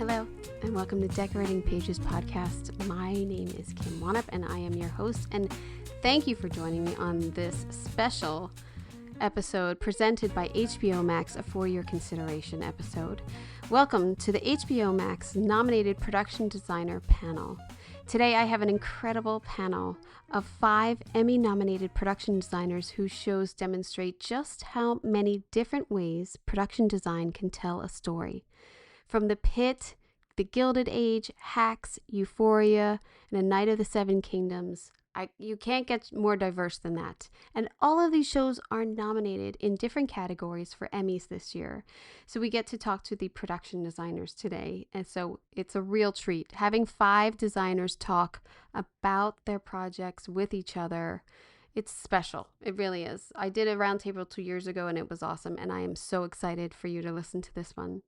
Hello, and welcome to Decorating Pages podcast. My name is Kim Wanup, and I am your host, and thank you for joining me on this special episode presented by HBO Max, a For Your Consideration episode. Welcome to the HBO Max nominated production designer panel. Today I have an incredible panel of 5 Emmy-nominated production designers whose shows demonstrate just how many different ways production design can tell a story. From The Pitt, The Gilded Age, Hacks, Euphoria, and A Night of the Seven Kingdoms. You can't get more diverse than that. And all of these shows are nominated in different categories for Emmys this year. So we get to talk to the production designers today. And so it's a real treat. Having 5 designers talk about their projects with each other, it's special. It really is. I did a roundtable 2 years ago and it was awesome. And I am so excited for you to listen to this one.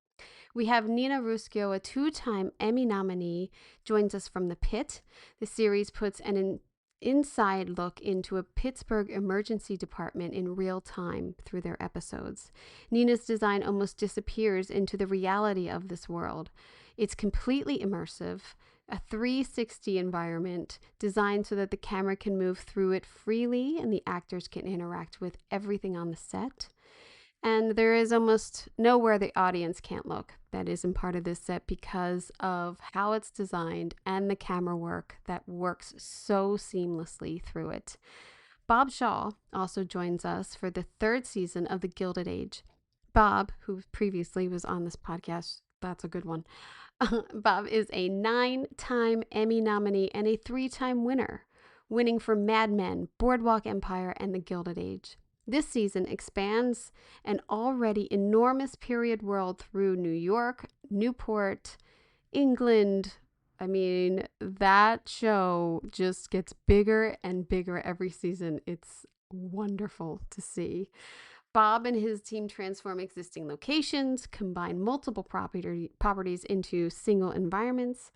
We have Nina Ruscio, a 2-time Emmy nominee, joins us from The Pitt. The series puts an inside look into a Pittsburgh emergency department in real time through their episodes. Nina's design almost disappears into the reality of this world. It's completely immersive, a 360 environment designed so that the camera can move through it freely and the actors can interact with everything on the set. And there is almost nowhere the audience can't look that isn't part of this set because of how it's designed and the camera work that works so seamlessly through it. Bob Shaw also joins us for the 3rd season of The Gilded Age. Bob, who previously was on this podcast, that's a good one. Bob is a 9-time Emmy nominee and a 3-time winner, winning for Mad Men, Boardwalk Empire, and The Gilded Age. This season expands an already enormous period world through New York, Newport, England. I mean, that show just gets bigger and bigger every season. It's wonderful to see. Bob and his team transform existing locations, combine multiple properties into single environments,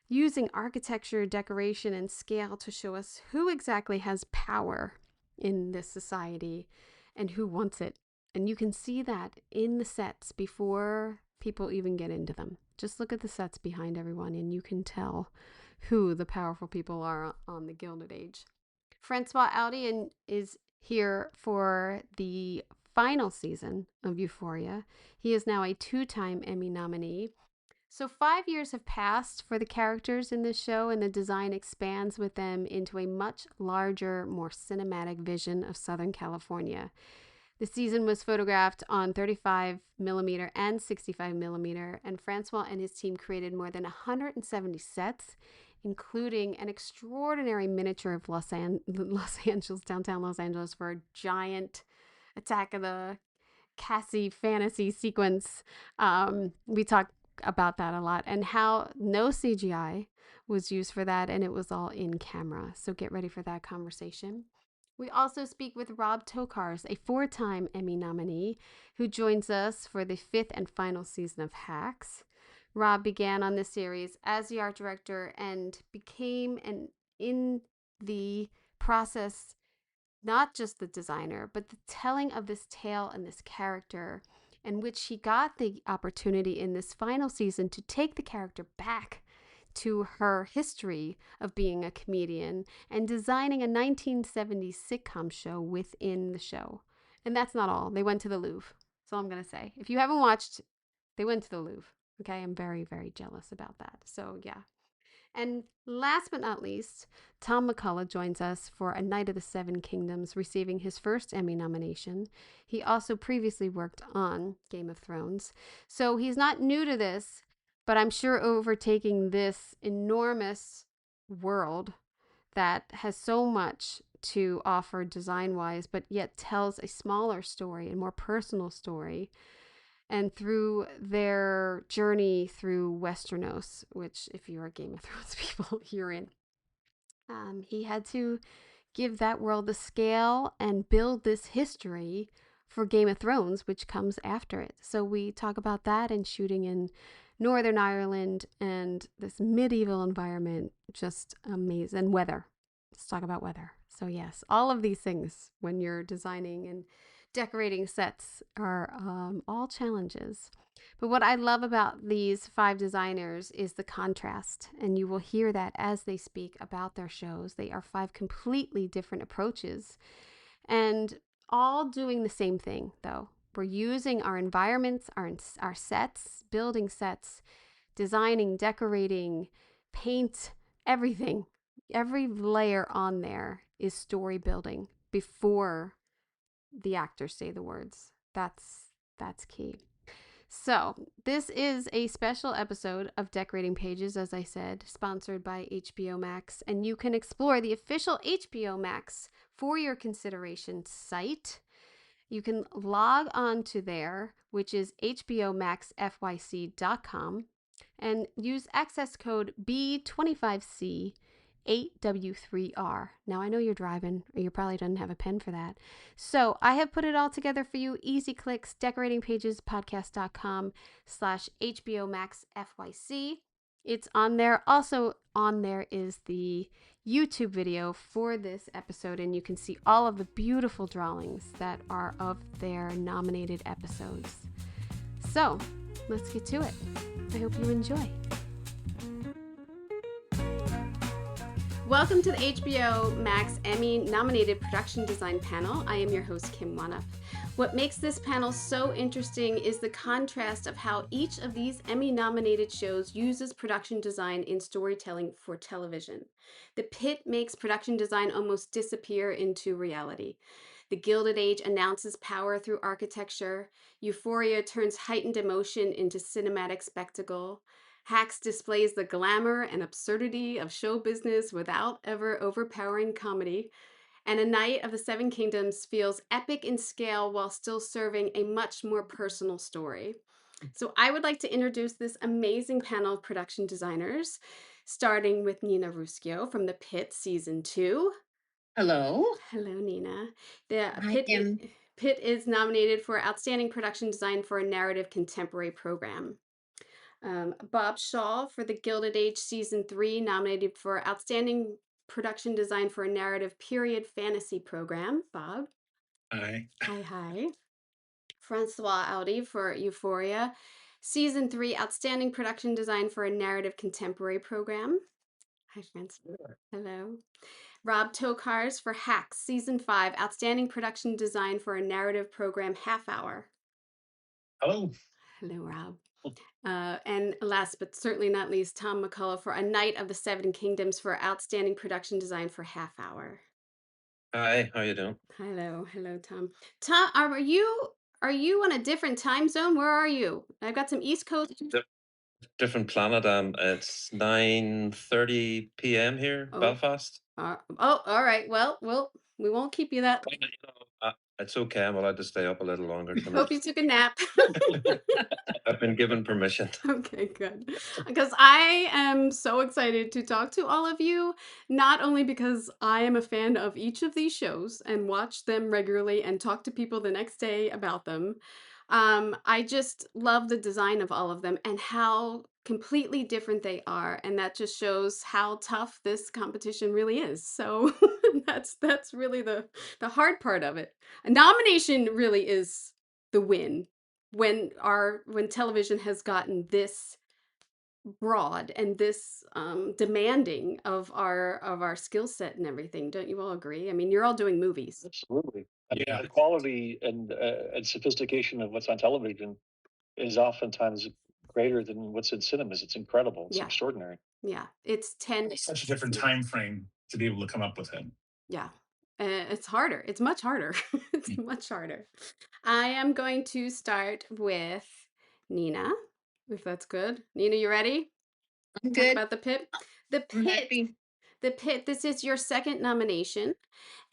using architecture, decoration, and scale to show us who exactly has power in this society and who wants it. And you can see that in the sets before people even get into them. Just look at the sets behind everyone and you can tell who the powerful people are on the Gilded Age. François Audouy is here for the final season of Euphoria. He is now a 2-time Emmy nominee. So 5 years have passed for the characters in this show, and the design expands with them into a much larger, more cinematic vision of Southern California. The season was photographed on 35mm and 65mm, and Francois and his team created more than 170 sets, including an extraordinary miniature of Los Angeles, downtown Los Angeles, for a giant Attack of the Cassie fantasy sequence. We talked about that a lot, and how no CGI was used for that, and it was all in camera. So get ready for that conversation. We also speak with Rob Tokarz, a 4-time Emmy nominee, who joins us for the 5th and final season of Hacks. Rob began on this series as the art director and became, in the process, not just the designer, but the telling of this tale and this character, in which he got the opportunity in this final season to take the character back to her history of being a comedian and designing a 1970s sitcom show within the show. And that's not all. They went to the Louvre. That's all I'm going to say. If you haven't watched, they went to the Louvre. Okay, I'm very, very jealous about that. So yeah. And last but not least, Tom McCullagh joins us for A Night of the Seven Kingdoms, receiving his first Emmy nomination. He also previously worked on Game of Thrones. So he's not new to this, but I'm sure overtaking this enormous world that has so much to offer design-wise, but yet tells a smaller story, a more personal story. And through their journey through Westeros, which if you're a Game of Thrones people, you're in, he had to give that world the scale and build this history for Game of Thrones, which comes after it. So we talk about that and shooting in Northern Ireland and this medieval environment, just amazing. And weather. Let's talk about weather. So yes, all of these things when you're designing and decorating sets are all challenges. But what I love about these 5 designers is the contrast, and you will hear that as they speak about their shows. They are 5 completely different approaches, and all doing the same thing, though. We're using our environments, our sets, building sets, designing, decorating, paint, everything. Every layer on there is story building before the actors say the words. That's key. So, this is a special episode of Decorating Pages, as I said, sponsored by HBO Max, and you can explore the official HBO Max for your consideration site. You can log on to there, which is hbomaxfyc.com, and use access code B25C 8W3R. Now, I know you're driving, or you probably don't have a pen for that. So I have put it all together for you. Easy clicks, decoratingpagespodcast.com/HBO Max FYC. It's on there. Also on there is the YouTube video for this episode, and you can see all of the beautiful drawings that are of their nominated episodes. So let's get to it. I hope you enjoy. Welcome to the HBO Max Emmy-nominated production design panel. I am your host, Kim Wanup. What makes this panel so interesting is the contrast of how each of these Emmy-nominated shows uses production design in storytelling for television. The Pitt makes production design almost disappear into reality. The Gilded Age announces power through architecture. Euphoria turns heightened emotion into cinematic spectacle. Hacks displays the glamour and absurdity of show business without ever overpowering comedy. And A Night of the Seven Kingdoms feels epic in scale while still serving a much more personal story. So I would like to introduce this amazing panel of production designers, starting with Nina Ruscio from The Pitt Season 2. Hello. Hello, Nina. The Hi, Kim. Pitt is nominated for Outstanding Production Design for a Narrative Contemporary Program. Bob Shaw for The Gilded Age Season 3, nominated for Outstanding Production Design for a Narrative Period Fantasy Program. Bob. Hi. Hi. François Audouy for Euphoria, Season 3, Outstanding Production Design for a Narrative Contemporary Program. Hi, François. Hello. Rob Tokarz for Hacks, Season 5, Outstanding Production Design for a Narrative Program Half Hour. Hello. Hello, Rob. And last but certainly not least, Tom McCullagh for A Night of the Seven Kingdoms for Outstanding Production Design for Half Hour. Hi, how you doing? Hello, Tom. Tom, are you on a different time zone? Where are you? I've got some East Coast. Different planet. It's 9:30 p.m. here, Oh. Belfast. All right. Well, we won't keep you that. It's okay. I'm allowed to stay up a little longer tonight. Hope you took a nap. I've been given permission. Okay, good. Because I am so excited to talk to all of you, not only because I am a fan of each of these shows and watch them regularly and talk to people the next day about them. I just love the design of all of them and how completely different they are, and that just shows how tough this competition really is. So that's really the hard part of it. A nomination really is the win when television has gotten this broad and this demanding of our skill set and everything. Don't you all agree? I mean, you're all doing movies. Absolutely. I mean, Yeah. the quality and sophistication of what's on television is oftentimes greater than what's in cinemas. It's incredible. It's Yeah. extraordinary. Yeah, it's 10. It's such a different time frame to be able to come up with it. Yeah. It's harder. It's much harder. It's much harder. I am going to start with Nina, if that's good. Nina, you ready? I'm Talk good. about The Pitt. The I'm Pitt. happy. The Pitt. This is your second nomination.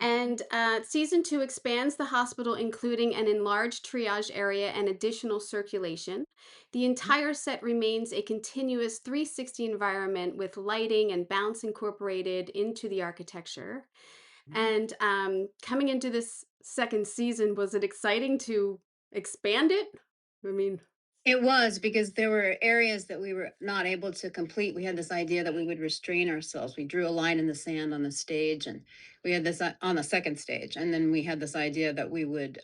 And Season 2 expands the hospital, including an enlarged triage area and additional circulation. The entire set remains a continuous 360 environment with lighting and bounce incorporated into the architecture. And coming into this second season, was it exciting to expand it? I mean, It was because there were areas that we were not able to complete. We had this idea that we would restrain ourselves. We drew a line in the sand on the stage, and we had this on the second stage. And then we had this idea that we would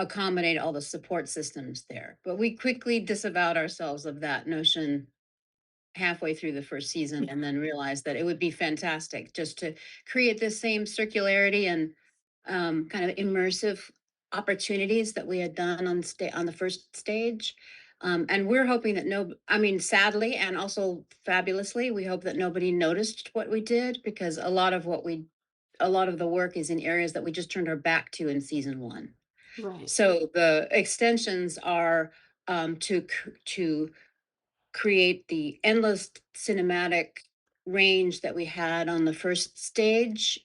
accommodate all the support systems there. But we quickly disavowed ourselves of that notion halfway through the first season, and then realized that it would be fantastic just to create this same circularity and kind of immersive opportunities that we had done on the first stage. And we're hoping that I mean, sadly and also fabulously, we hope that nobody noticed what we did, because a lot of the work is in areas that we just turned our back to in season one. Right. So the extensions are to create the endless cinematic range that we had on the first stage,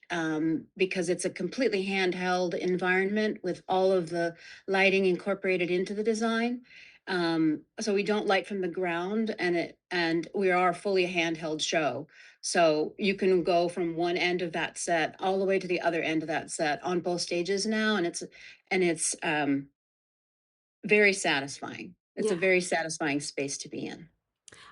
because it's a completely handheld environment with all of the lighting incorporated into the design. So we don't light from the ground, and we are fully a handheld show. So you can go from one end of that set all the way to the other end of that set on both stages now, and it's very satisfying. It's a Yeah. very satisfying space to be in.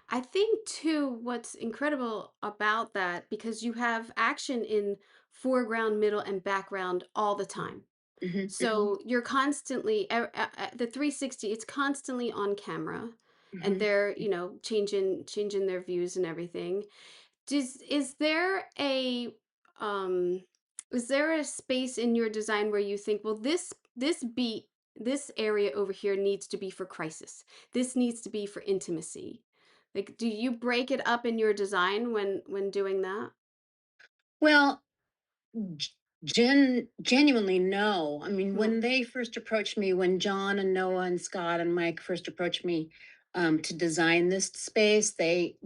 I think too, what's incredible about that, because you have action in foreground, middle, and background all the time. Mhm, mhm, So you're constantly the 360. It's constantly on camera, and mhm. they're changing their views and everything. Is there a um is there a space in your design where you think, well, this area over here needs to be for crisis. This needs to be for intimacy. Like, do you break it up in your design when doing that? Well, g genuinely, no. I mean, No. when they first approached me, when John and Noah and Scott and Mike first approached me, to design this space, they,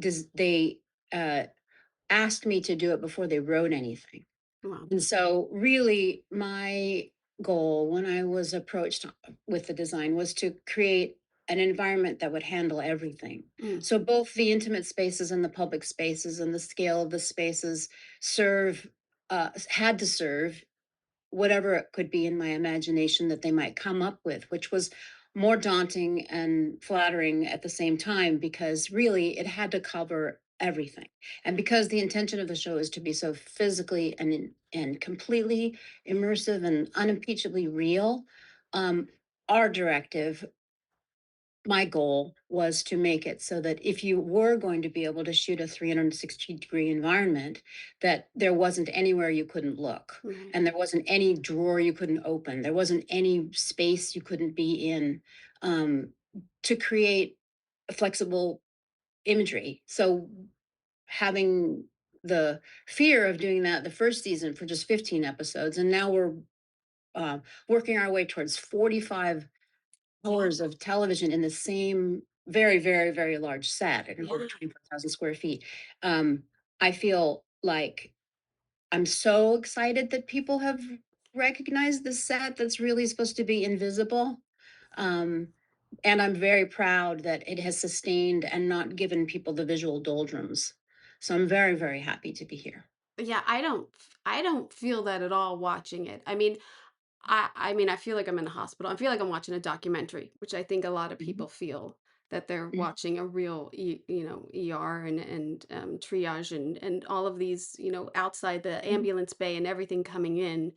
asked me to do it before they wrote anything. Wow. And so, really, my goal when I was approached with the design was to create an environment that would handle everything. Mm, So, both the intimate spaces and the public spaces and the scale of the spaces had to serve whatever it could be in my imagination that they might come up with, which was more daunting and flattering at the same time, because really it had to cover everything. And because the intention of the show is to be so physically and completely immersive and unimpeachably real, um, our directive, my goal was to make it so that if you were going to be able to shoot a 360-degree environment, that there wasn't anywhere you couldn't look, right. and there wasn't any drawer you couldn't open, there wasn't any space you couldn't be in, um, to create a flexible imagery. So having the fear of doing that the first season for just 15 episodes, and now we're working our way towards 45 hours of television in the same very, very, very large set at over Yeah. 24,000 square feet. Um, I feel like I'm so excited that people have recognized the set that's really supposed to be invisible. Um, and I'm very proud that it has sustained and not given people the visual doldrums. So I'm very, very happy to be here. Yeah, I don't feel that at all watching it. I mean, I feel like I'm in a hospital. I feel like I'm watching a documentary, which I think a lot of Mhm, people feel that they're mhm, watching a real, ER and triage and all of these, outside the mhm, ambulance bay and everything coming in,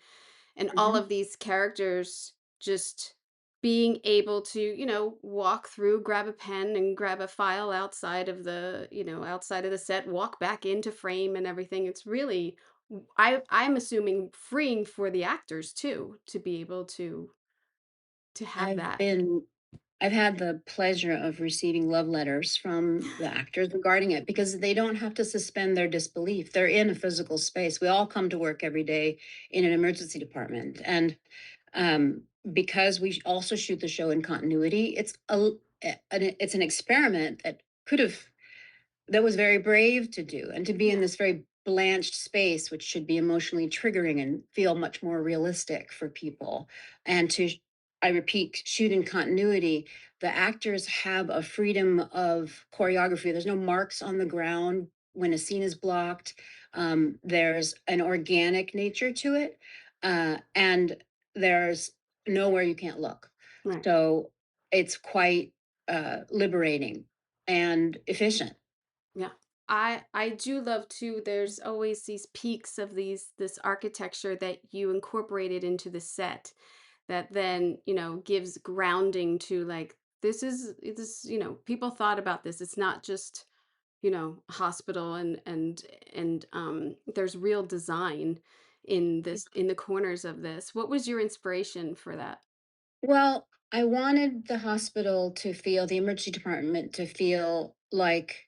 and all mhm. of these characters just being able to, walk through, grab a pen and grab a file outside of the set, walk back into frame and everything. It's really, I'm assuming, freeing for the actors too, to be able to have I've that. been I've had the pleasure of receiving love letters from the actors regarding it, because they don't have to suspend their disbelief. They're in a physical space. We all come to work every day in an emergency department. And because we also shoot the show in continuity, it's an experiment that was very brave to do, and to be in Yeah, this very blanched space, which should be emotionally triggering and feel much more realistic for people. And I repeat, shoot in continuity, the actors have a freedom of choreography. There's no marks on the ground when a scene is blocked. There's an organic nature to it, and there's nowhere you can't look. right. So it's quite liberating and efficient. Yeah. I do love too, there's always these peaks of this architecture that you incorporated into the set that then, gives grounding to like, this, people thought about this. It's not just, a hospital, and there's real design in the corners of this. What was your inspiration for that? Well, I wanted the hospital to feel, the emergency department to feel like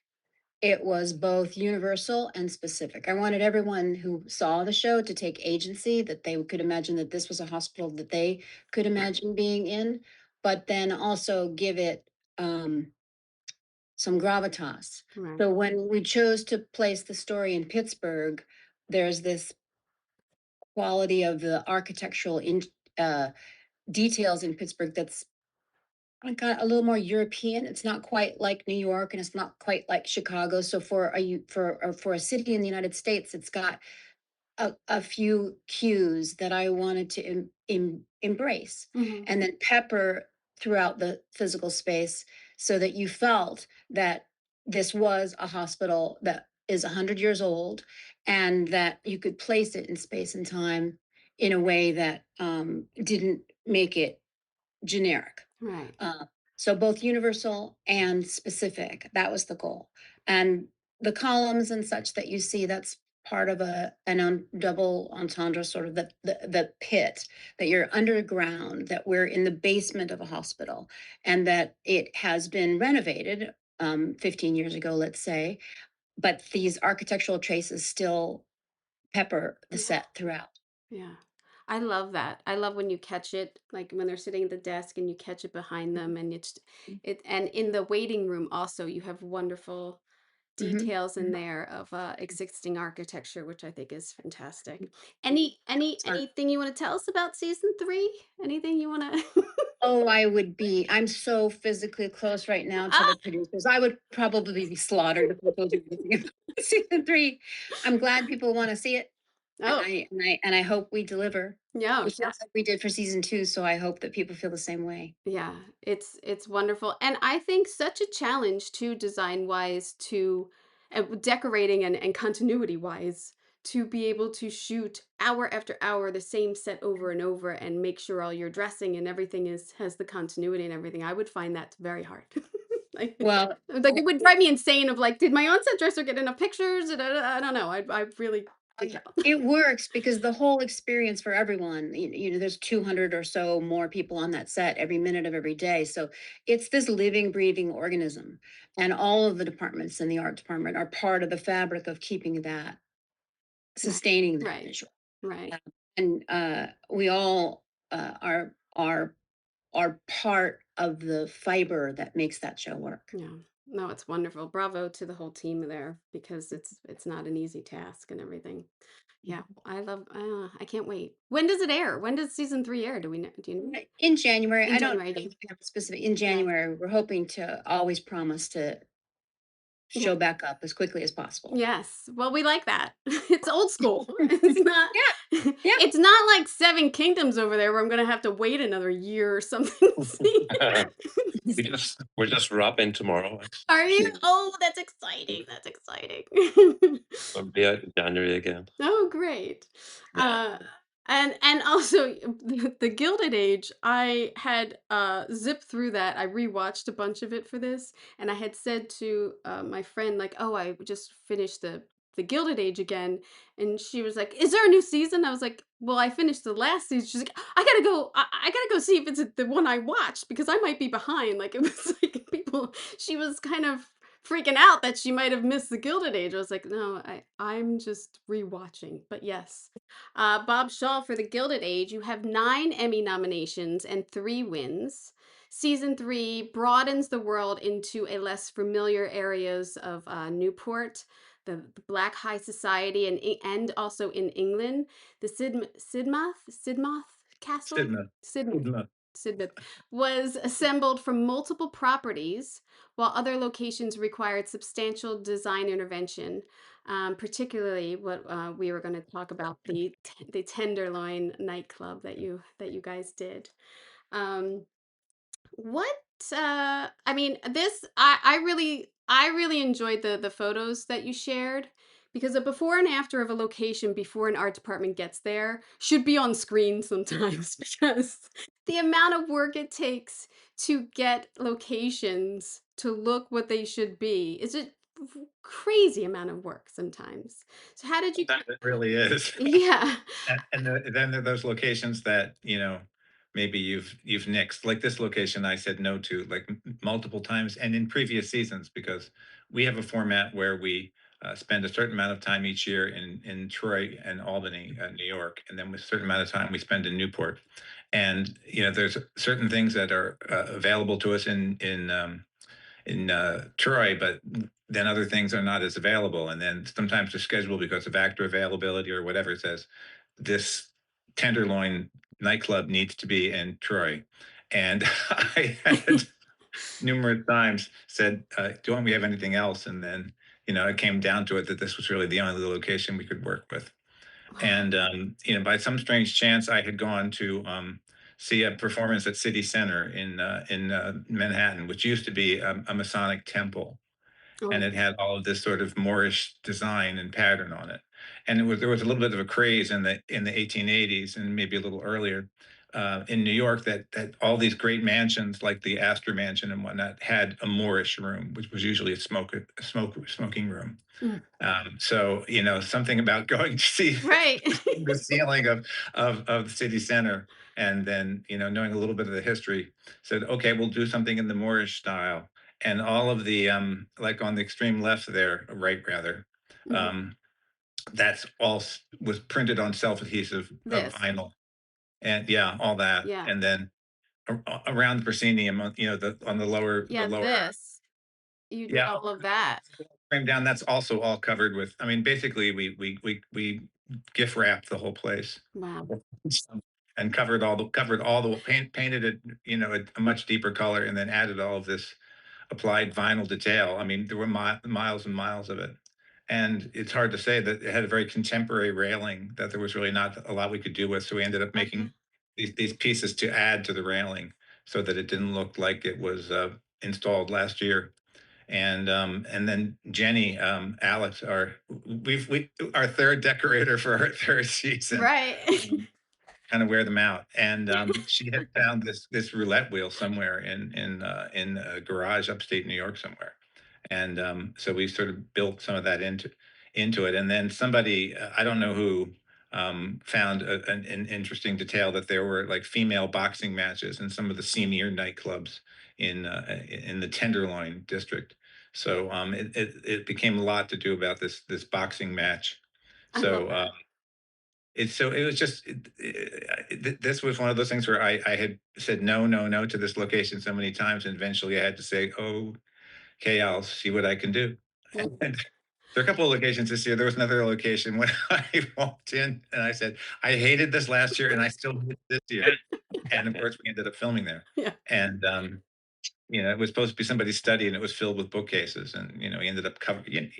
it was both universal and specific. I wanted everyone who saw the show to take agency, that they could imagine that this was a hospital that they could imagine being in, but then also give it some gravitas. Right. So when we chose to place the story in Pittsburgh, there's this quality of the architectural uh, details in Pittsburgh that's got a little more European. It's not quite like New York, and it's not quite like Chicago. So for a city in the United States, it's got a few cues that I wanted to embrace, Mhm. and then pepper throughout the physical space, so that you felt that this was a hospital that is 100 years old, and that you could place it in space and time in a way that didn't make it generic. Right. So both universal and specific, that was the goal. And the columns and such that you see, that's part of double entendre, sort of the pit, that you're underground, that we're in the basement of a hospital, and that it has been renovated 15 years ago, let's say, but these architectural traces still pepper the Yeah. set throughout. Yeah. I love that. I love when you catch it, like when they're sitting at the desk and you catch it behind them, and and in the waiting room also you have wonderful Mhm. details in there of existing architecture, which I think is fantastic. Fun. Anything you want to tell us about season 3? Anything you want to Oh, I'm so physically close right now to Ah! the producers. I would probably be slaughtered if I told you anything about season 3. I'm glad people want to see it, and Oh, I hope we deliver. no. It feels like we did for season 2, so I hope that people feel the same way. Yeah, it's wonderful, and I think such a challenge too, design wise, to decorating and continuity wise, to be able to shoot hour after hour the same set over and over and make sure all your dressing and everything is has the continuity and everything. I would find that very hard. Well, Like it would drive me insane of like, did my on-set dresser get enough pictures? I don't know. I really freak out. it works because the whole experience for everyone, there's 200 or so more people on that set every minute of every day. So it's this living, breathing organism. And all of the departments in the art department are part of the fabric of keeping that, Right, sustaining that right, visual. right. And we all are part of the fiber that makes that show work. Yeah. No, it's wonderful. Bravo to the whole team there because it's not an easy task and everything. Yeah, I love I can't wait. When does it air? When does season 3 air? Do we know? Do you know? In January, In I don't January. think we have a specific. In Yeah. January, we're hoping to always promise to Yeah. show back up as quickly as possible. Yes. Well, we like that. It's old school. It's not Yeah, yeah. it's not like Seven Kingdoms over there where I'm gonna have to wait another year or something to see. We're just wrapping tomorrow. Are you? Oh, that's exciting. That's exciting. We'll be out in January again. Oh, great. Yeah. And also the Gilded Age, I had zipped through that. I rewatched a bunch of it for this, and I had said to my friend like, "Oh, I just finished the Gilded Age again." And she was like, "Is there a new season?" I was like, "Well, I finished the last season." She's like, "I gotta go. I gotta go see if it's the one I watched because I might be behind." Like it was like people. She was kind of freaking out that she might have missed the Gilded Age. I was like, no, I'm just rewatching. But yes, Bob Shaw for the Gilded Age. You have 9 Emmy nominations and 3 wins. Season 3 broadens the world into a less familiar areas of Newport, the Black High Society, and also in England, the Sidmouth Castle, Sidmouth. Sidmouth. Sidmouth. Sidmouth was assembled from multiple properties while other locations required substantial design intervention, particularly what we were going to talk about the Tenderloin nightclub that you guys did. Um, what I mean, this I really enjoyed the photos that you shared because a before and after of a location before an art department gets there should be on screen sometimes because the amount of work it takes to get locations to look what they should be is a crazy amount of work sometimes. So how did you That it really is. Yeah. Then there are those locations that, maybe you've nixed. Like this location I said no to like multiple times and in previous seasons because we have a format where we spend a certain amount of time each year in Troy and Albany, New York, and then a certain amount of time we spend in Newport. And there's certain things that are available to us in Troy, but then other things are not as available. And then sometimes the schedule, because of actor availability or whatever, says this Tenderloin nightclub needs to be in Troy. And I had numerous times said, "Don't we have anything else?" And then it came down to it that this was really the only location we could work with. And by some strange chance, I had gone to see a performance at City Center in Manhattan, which used to be a Masonic temple, and Oh, it had all of this sort of Moorish design and pattern on it. And there was a little bit of a craze in the 1880s and maybe a little earlier in New York that all these great mansions like the Astor Mansion and whatnot had a Moorish room, which was usually a smoking room. mm, So something about going to see right. the ceiling of the city center, and then knowing a little bit of the history, said, okay, we'll do something in the Moorish style, and all of the like on the extreme left there, right rather, Mhm. um, that's all was printed on self-adhesive This. vinyl, and yeah, all that, Yeah. and then around the proscenium, on the Yeah, lower this. You did yeah, all of that. frame down, that's also all covered with, I mean, basically we gift wrapped the whole place. Wow. And covered all the painted it, a much deeper color, and then added all of this applied vinyl detail. I mean, there were miles and miles of it. And it's hard to say that it had a very contemporary railing that there was really not a lot we could do with. So we ended up Okay. making these pieces to add to the railing so that it didn't look like it was installed last year. And then Jenny, Alex, our third decorator for our third season, Right. kind of wear them out. And she had found this roulette wheel somewhere in a garage upstate New York somewhere. And so we sort of built some of that into it. And then somebody, I don't know who, found an interesting detail that there were like female boxing matches in some of the senior nightclubs in the Tenderloin district. So it became a lot to do about this boxing match. I love So that. it was just this was one of those things where I had said no, no, no to this location so many times, and eventually I had to say, "Oh, okay, I'll see what I can do." Well, And there are a couple of locations this year. There was another location when I walked in and I said, "I hated this last year and I still hate it this year." And of course, we ended up filming there. yeah. And it was supposed to be somebody's study, and it was filled with bookcases. And he ended up covering.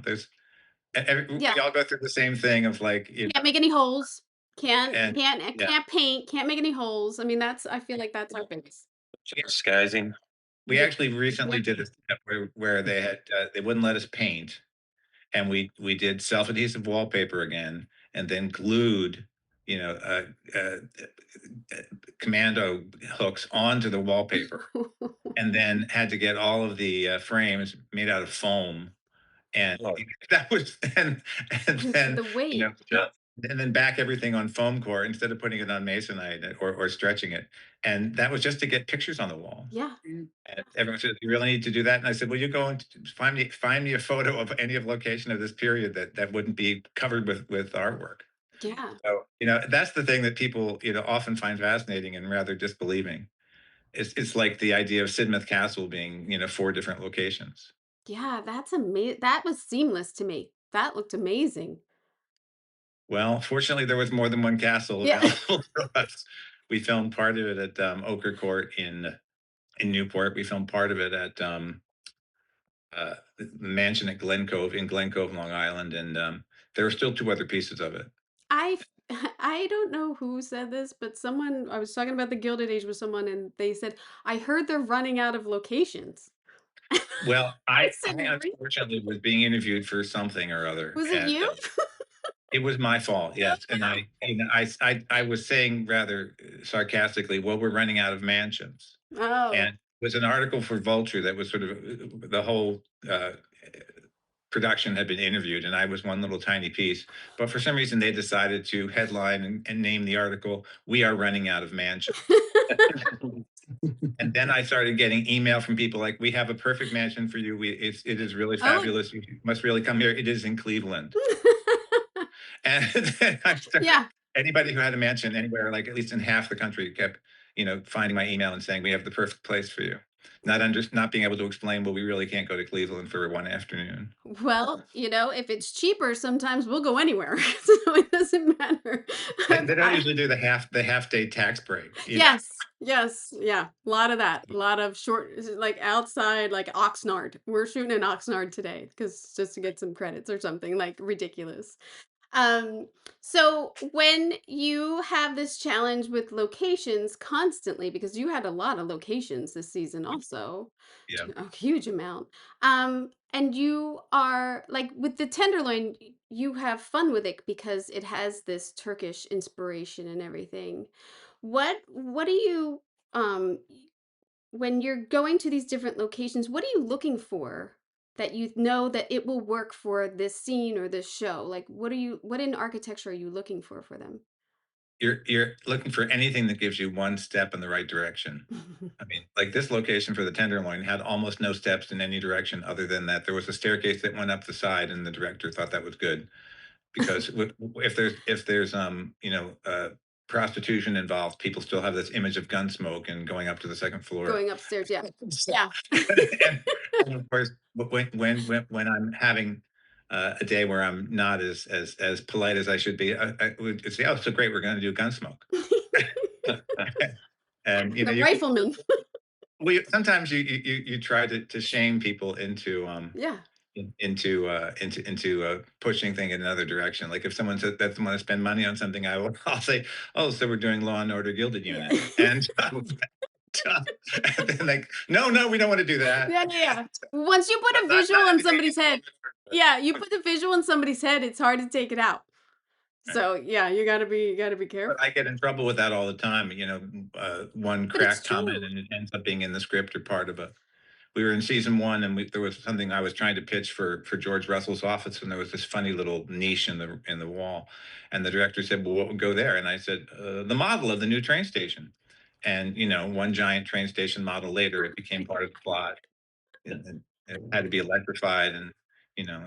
There's Yeah. we all go through the same thing of like, Can't make any holes. and yeah, Can't paint. Can't make any holes. I mean, I feel like that's our biggest. Disguising. we Yeah. actually recently did a step where they wouldn't let us paint, and we did self-adhesive wallpaper again, and then glued, you know, uh, uh, commando hooks onto the wallpaper, and then had to get all of the frames made out of foam, and Oh, that was and then The weight. yeah. and then back everything on foam core instead of putting it on masonite or stretching it, and that was just to get pictures on the wall. Yeah. And everyone said, "You really need to do that." And I said, "Well, you go and find me a photo of any of location of this period that wouldn't be covered with artwork." Yeah. So that's the thing that people often find fascinating and rather disbelieving. It's like the idea of Sidmouth Castle being four different locations. Yeah. That's amazing. That was seamless to me. That looked amazing. Well, fortunately, there was more than one castle Yeah. available to us. We filmed part of it at Ochre Court in Newport. We filmed part of it at the mansion at Glen Cove in Glen Cove, Long Island, and there are still two other pieces of it. I I don't know who said this, but someone I was talking about the Gilded Age with someone and they said, "I heard they're running out of locations." Well, I I said, "Really? unfortunately was being interviewed for something or other, Was it and you?" It was my fault, yes, and I was saying rather sarcastically, "Well, we're running out of mansions." Oh. And it was an article for Vulture that was sort of the whole production had been interviewed, and I was one little tiny piece. But for some reason, they decided to headline and name the article, "We are running out of mansions." And then I started getting email from people like, "We have a perfect mansion for you. It is really Oh. fabulous. You must really come here. It is in Cleveland." And then I started, Yeah. anybody who had a mansion anywhere, like at least in half the country, kept, finding my email and saying, "We have the perfect place for you." Not being able to explain, well, we really can't go to Cleveland for one afternoon. Well, if it's cheaper, sometimes we'll go anywhere. So it doesn't matter. They don't usually do the half day tax break. Yes, yes, yeah. A lot of that. A lot of short, like outside, like Oxnard. We're shooting in Oxnard today because just to get some credits or something like ridiculous. Um, so when you have this challenge with locations constantly, because you had a lot of locations this season also, Yeah. a huge amount. And you are like with the tenderloin, you have fun with it because it has this Turkish inspiration and everything. What do you um when you're going to these different locations, what are you looking for that you know that it will work for this scene or this show? Like what in architecture are you looking for them? You're looking for anything that gives you one step in the right direction. I mean, like this location for the Tenderloin had almost no steps in any direction other than that there was a staircase that went up the side, and the director thought that was good because if there's prostitution involved, people still have this image of gun smoke and going up to the second floor. Going upstairs, yeah. So- Yeah. and of course, when I'm having a day where I'm not as polite as I should be, I would say, "Oh, so great, we're going to do Gunsmoke." And The you rifleman. sometimes you try to shame people into Yeah. pushing thing in another direction. Like if someone says that they want to spend money on something, I'll say, "Oh, so we're doing Law and Order Gilded Yeah. Unit," and and then like, no, we don't want to do that. Yeah, yeah, yeah. Once you put a Not visual in everything somebody's is head, yeah, you put the visual in somebody's head, it's hard to take it out. So yeah, you gotta be But careful. I get in trouble with that all the time. One But it's crack comment, true. and it ends up being in the script or part of it. We were in season one, and there was something I was trying to pitch for George Russell's office, and there was this funny little niche in the wall, and the director said, "Well, what would go there?" And I said, "The model of the new train station." And one giant train station model later, it became part of the plot, and it had to be electrified, and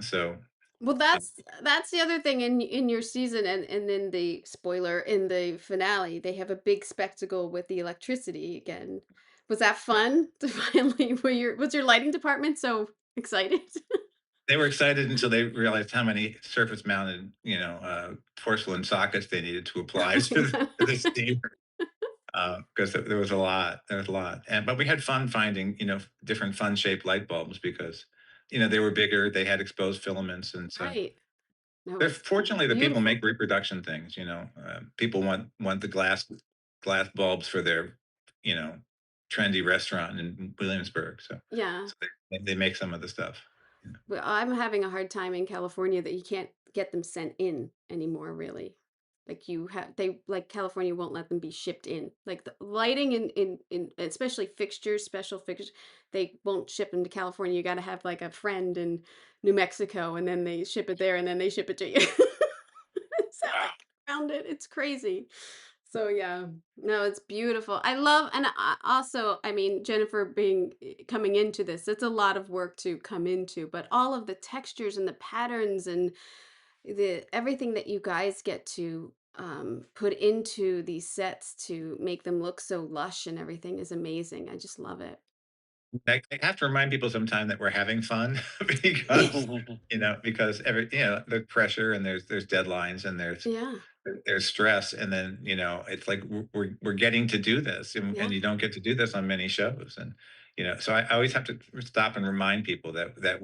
so. Well, uh, that's the other thing in your season and in the spoiler in the finale, they have a big spectacle with the electricity again. Was that fun to finally was your lighting department so excited? They were excited until they realized how many surface-mounted, porcelain sockets they needed to apply to the steamer, because there was a lot. There was a lot, but we had fun finding, different fun-shaped light bulbs because, they were bigger, they had exposed filaments, and so Right. No, they're it's fortunately, the people beautiful. make reproduction things, people want the glass bulbs for their, you know, trendy restaurant in Williamsburg, Yeah. so they make some of the stuff. Well, I'm having a hard time in California that you can't get them sent in anymore, really. Like like California won't let them be shipped in. Like the lighting in especially fixtures, special fixtures, they won't ship them to California. You got to have like a friend in New Mexico and then they ship it there and then they ship it to you. That's how I Wow. get around it. It's crazy. So yeah, no, it's beautiful. I love, and also, I mean, Jennifer being coming into this, it's a lot of work to come into, but all of the textures and the patterns and the everything that you guys get to put into these sets to make them look so lush and everything is amazing. I just love it. I have to remind people sometime that we're having fun because, the pressure and there's deadlines and Yeah, there's stress, and then it's like we're getting to do this, and yeah. you don't get to do this on many shows, and so I always have to stop and remind people that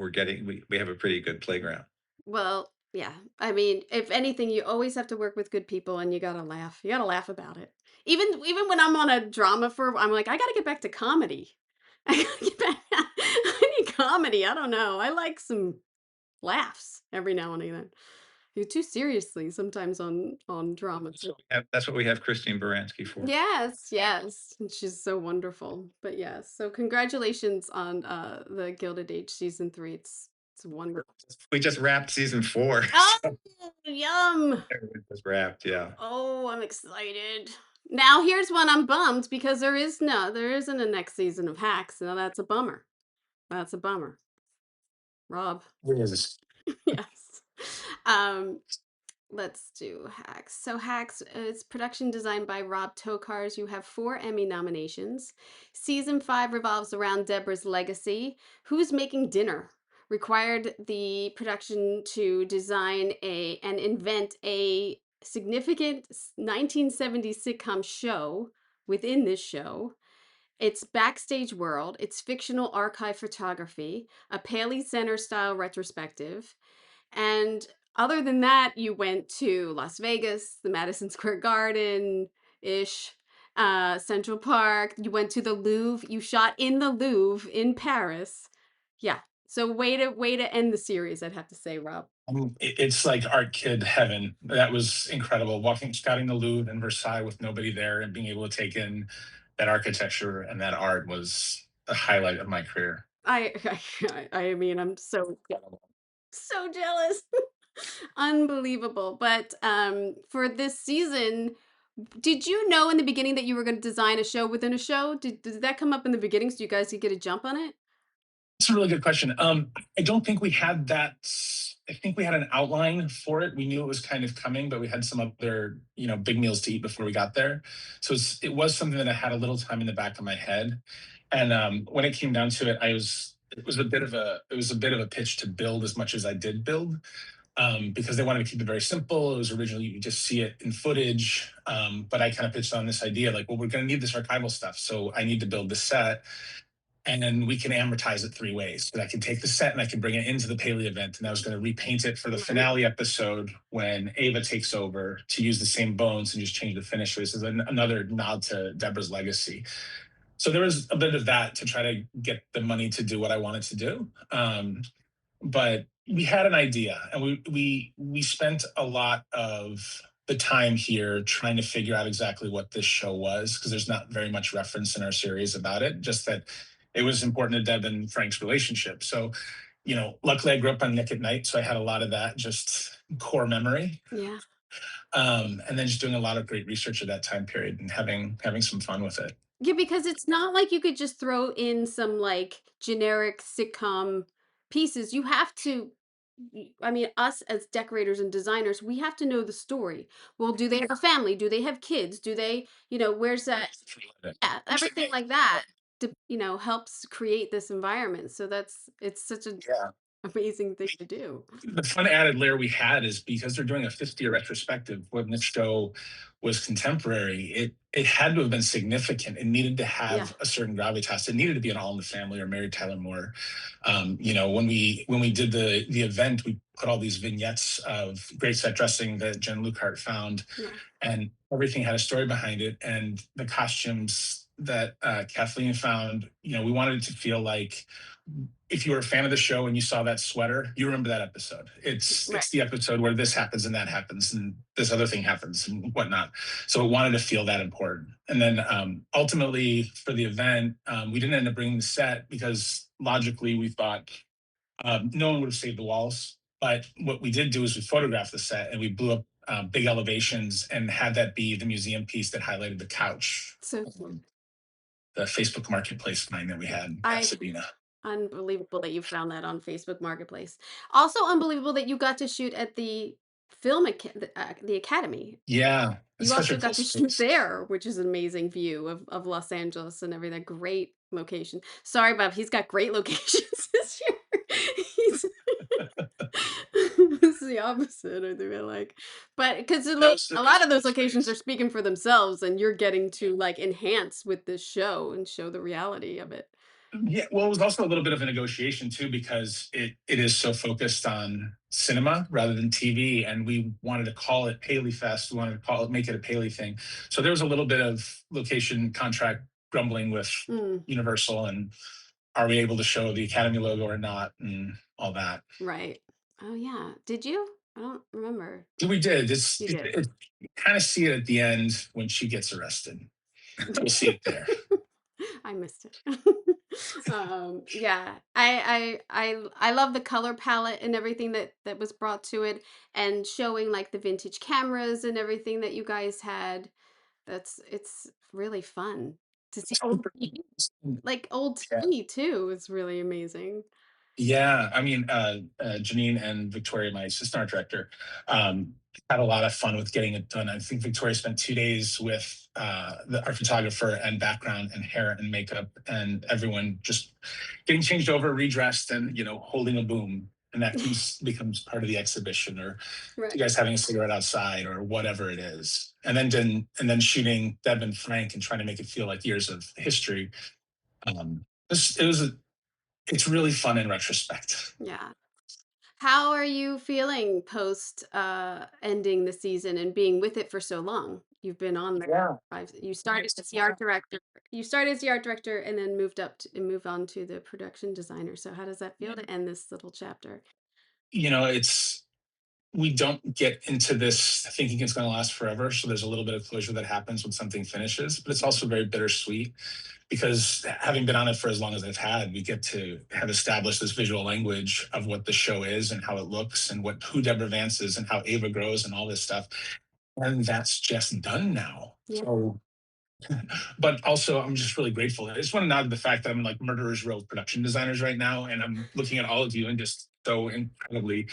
we have a pretty good playground. Well, yeah. I mean, if anything, you always have to work with good people and you gotta laugh. You gotta laugh about it. Even when I'm on a drama I'm like, I gotta get back to comedy. I gotta get back. I need comedy. I don't know. I like some laughs every now and then. You're too seriously sometimes on dramas. That's what we have Christine Baranski for. Yes, yes. And she's so wonderful. But yes, so congratulations on the Gilded Age season 3. It's wonderful. We just wrapped season 4. Oh, yum. It was wrapped, yeah. Oh, I'm excited. Now here's one I'm bummed because there isn't a next season of Hacks. Now that's a bummer. That's a bummer. Rob. Yes. Yes. Um Let's do Hacks. So Hacks is production designed by Rob Tokarz. You have 4 Emmy nominations. Season 5 revolves around Deborah's legacy. Who's making dinner? Required the production to design and invent a significant 1970s sitcom show within this show. It's backstage world. It's fictional archive photography, a Paley Center style retrospective, and other than that, you went to Las Vegas, the Madison Square Garden ish, Central Park. You went to the Louvre. You shot in the Louvre in Paris. Yeah. So way to end the series, I'd have to say, Rob. It's like art kid heaven. That was incredible. Scouting the Louvre and Versailles with nobody there and being able to take in that architecture and that art was a highlight of my career. I mean, I'm so jealous. Unbelievable. But for this season, did you know in the beginning that you were going to design a show within a show? Did that come up in the beginning so you guys could get a jump on it? That's a really good question. I don't think we had that. I think we had an outline for it. We knew it was kind of coming, but we had some other, big meals to eat before we got there. So it was something that I had a little time in the back of my head. And when it came down to it, it was a bit of a pitch to build as much as I did build. Because they wanted to keep it very simple. It was originally, you could just see it in footage. But I kind of pitched on this idea like, well, we're going to need this archival stuff. So I need to build the set and then we can amortize it 3 ways. But I can take the set and I can bring it into the Paley event. And I was going to repaint it for the finale episode when Ava takes over to use the same bones and just change the finish. So this is another nod to Deborah's legacy. So there was a bit of that to try to get the money to do what I wanted to do. But we had an idea and we spent a lot of the time here trying to figure out exactly what this show was, because there's not very much reference in our series about it, just that it was important to Deb and Frank's relationship. So, luckily I grew up on Nick at Night, so I had a lot of that just core memory. Yeah. And then just doing a lot of great research at that time period and having some fun with it. Yeah, because it's not like you could just throw in some like generic sitcom pieces. You have to, I mean, us as decorators and designers, we have to know the story. Well, do they have a family? Do they have kids? Do they, where's that? Yeah, everything like that, helps create this environment. So it's such a amazing thing to do. The fun added layer we had is because they're doing a 50-year retrospective when this show was contemporary, it had to have been significant. It needed to have a certain gravitas. It needed to be an All in the Family or Mary Tyler Moore. When we did the event, we put all these vignettes of great set dressing that Jen Luckhart found, and everything had a story behind it. And the costumes that Kathleen found, we wanted it to feel like if you were a fan of the show and you saw that sweater, you remember that episode. It's the episode where this happens and that happens and this other thing happens and whatnot. So it wanted to feel that important. And then ultimately for the event, we didn't end up bringing the set because logically we thought no one would have saved the walls. But what we did do is we photographed the set and we blew up big elevations and had that be the museum piece that highlighted the couch. So cool. The Facebook Marketplace find that we had in Pasadena. Unbelievable that you found that on Facebook Marketplace. Also unbelievable that you got to shoot at the the Academy. Yeah. You also got to shoot there, which is an amazing view of Los Angeles and everything. Great location. Sorry, Bob, he's got great locations this year. It's the opposite, I feel like. But because a lot of those locations are speaking for themselves and you're getting to like enhance with this show and show the reality of it. Yeah, well, it was also a little bit of a negotiation too, because it is so focused on cinema rather than TV, and we wanted to call it Paley Fest. We wanted to make it a Paley thing. So there was a little bit of location contract grumbling with Universal, and are we able to show the Academy logo or not, and all that. Right. Oh yeah. Did you? I don't remember. We did. You did. You kind of see it at the end when she gets arrested. You'll see it there. I missed it. Yeah, I love the color palette and everything that was brought to it, and showing like the vintage cameras and everything that you guys had. It's really fun to see old TV, like old Yeah. TV too. Is really amazing. Yeah, I mean, Janine and Victoria, my assistant art director, had a lot of fun with getting it done. I think Victoria spent 2 days with our photographer and background and hair and makeup, and everyone just getting changed over, redressed, and holding a boom, and that becomes part of the exhibition, or Right. you guys having a cigarette outside, or whatever it is, and then shooting Deb and Frank and trying to make it feel like years of history. It's really fun in retrospect. Yeah. How are you feeling post ending the season and being with it for so long? You've been on there. You started as the art director. You started as the art director and then moved on to the production designer. So how does that feel to end this little chapter? We don't get into this thinking it's going to last forever. So there's a little bit of closure that happens when something finishes, but it's also very bittersweet because having been on it for as long as I've had, we get to have established this visual language of what the show is and how it looks and who Deborah Vance is and how Ava grows and all this stuff. And that's just done now. Yeah. So, but also I'm just really grateful. I just want to nod to the fact that I'm like Murderers Row production designers right now. And I'm looking at all of you and just so incredibly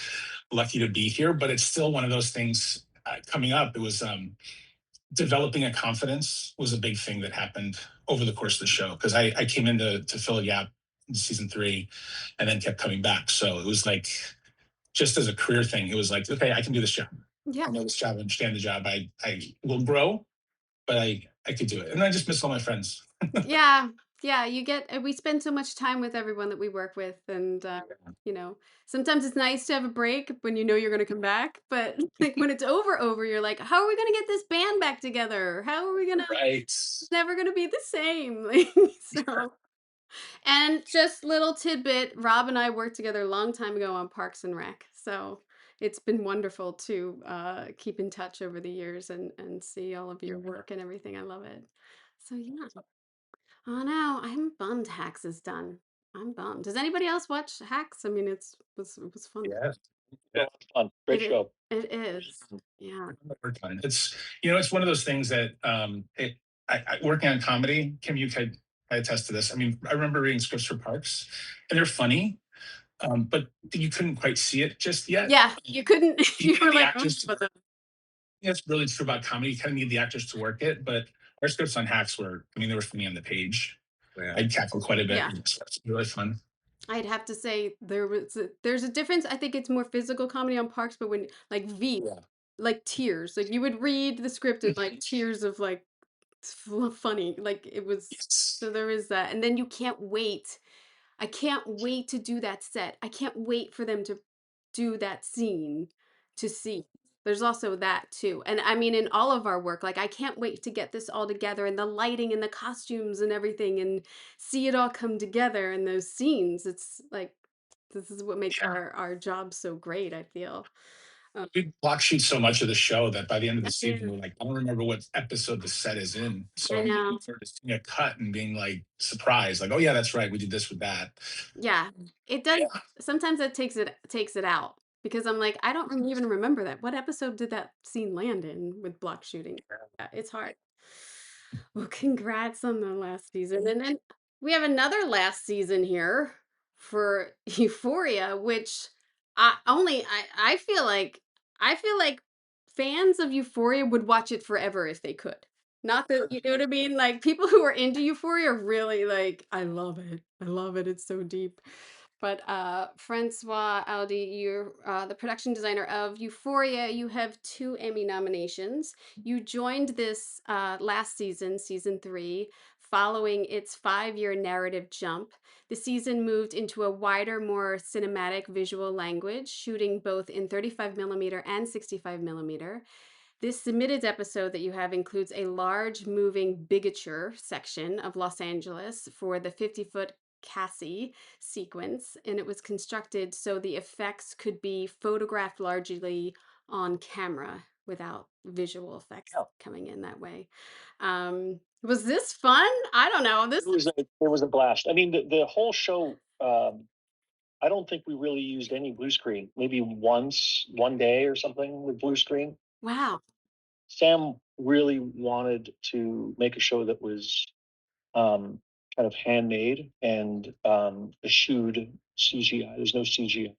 lucky to be here. But it's still one of those things coming up. It was developing a confidence was a big thing that happened over the course of the show, because I came in to fill a gap in season 3 and then kept coming back. So it was like, just as a career thing, it was like, okay, I can do this job. Yeah. I know this job, I understand the job. I will grow, but I could do it. And I just miss all my friends. Yeah. We spend so much time with everyone that we work with, and sometimes it's nice to have a break when you're going to come back, but like when it's over, you're like, how are we going to get this band back together? How are we going to? Right. It's never going to be the same. So, and just little tidbit, Rob and I worked together a long time ago on Parks and Rec, so it's been wonderful to keep in touch over the years and see all of your work and everything. I love it. So yeah. Oh no, I'm bummed Hacks is done. I'm bummed. Does anybody else watch Hacks? I mean, it was fun. Yeah. Yeah, it's fun. Great show. It is. Yeah. It's one of those things that working on comedy, Kim, you could attest to this. I mean, I remember reading scripts for Parks, and they're funny, but you couldn't quite see it just yet. Yeah, you couldn't. You were like, it's really true about comedy. You kind of need the actors to work it, but our scripts on Hacks they were funny on the page. Yeah. I tackled quite a bit. Yeah. It's really fun. I'd have to say there's a difference. I think it's more physical comedy on Parks, but when like like tears, like you would read the script and like tears of like funny, like it was. Yes. So there is that, and then you can't wait. I can't wait to do that set. I can't wait for them to do that scene to see. There's also that too. And I mean, in all of our work, like I can't wait to get this all together, and the lighting and the costumes and everything, and see it all come together in those scenes. It's like, this is what makes our job so great, I feel. We block shoot so much of the show that by the end of the season, we're like, I don't remember what episode the set is in. So I'm looking forward to seeing a cut and being like surprised, like, oh yeah, that's right, we did this with that. Yeah, it does. Yeah. Sometimes it takes it out, because I'm like, I don't even remember that. What episode did that scene land in with block shooting? Yeah, it's hard. Well, congrats on the last season. And then we have another last season here for Euphoria, which I feel like fans of Euphoria would watch it forever if they could. Not that, you know what I mean? Like people who are into Euphoria really like, I love it. I love it. It's so deep. But François Audouy, you're the production designer of Euphoria. You have 2 Emmy nominations. You joined this last season, season 3, following its 5-year narrative jump. The season moved into a wider, more cinematic visual language, shooting both in 35mm and 65mm. This submitted episode that you have includes a large moving bigature section of Los Angeles for the 50-foot Cassie sequence, and it was constructed so the effects could be photographed largely on camera without visual effects Yeah. coming in that way. Was this fun? I don't know. It was a blast. I mean, the whole show, I don't think we really used any blue screen. Maybe once, one day or something with blue screen. Wow. Sam really wanted to make a show that was kind of handmade and eschewed CGI. There's no CGI.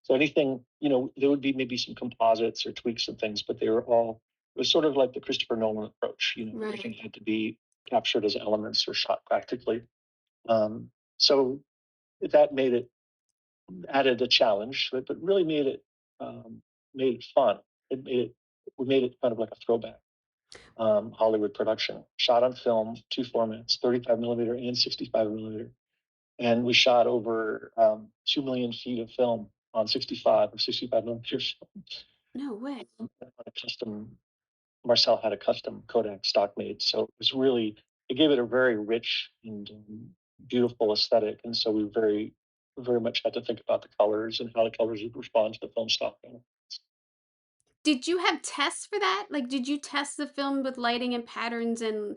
So anything, there would be maybe some composites or tweaks and things, but they were all, it was sort of like the Christopher Nolan approach, Right. everything had to be captured as elements or shot practically. So that added a challenge, but really made it fun. We made it kind of like a throwback Hollywood production, shot on film, two formats, 35 millimeter and 65 millimeter. And we shot over 2 million feet of film on 65 millimeter film. No way. Marcel had a custom Kodak stock made. So it gave it a very rich and beautiful aesthetic. And so we very, very much had to think about the colors and how the colors would respond to the film stock. Did you have tests for that? Like, did you test the film with lighting and patterns and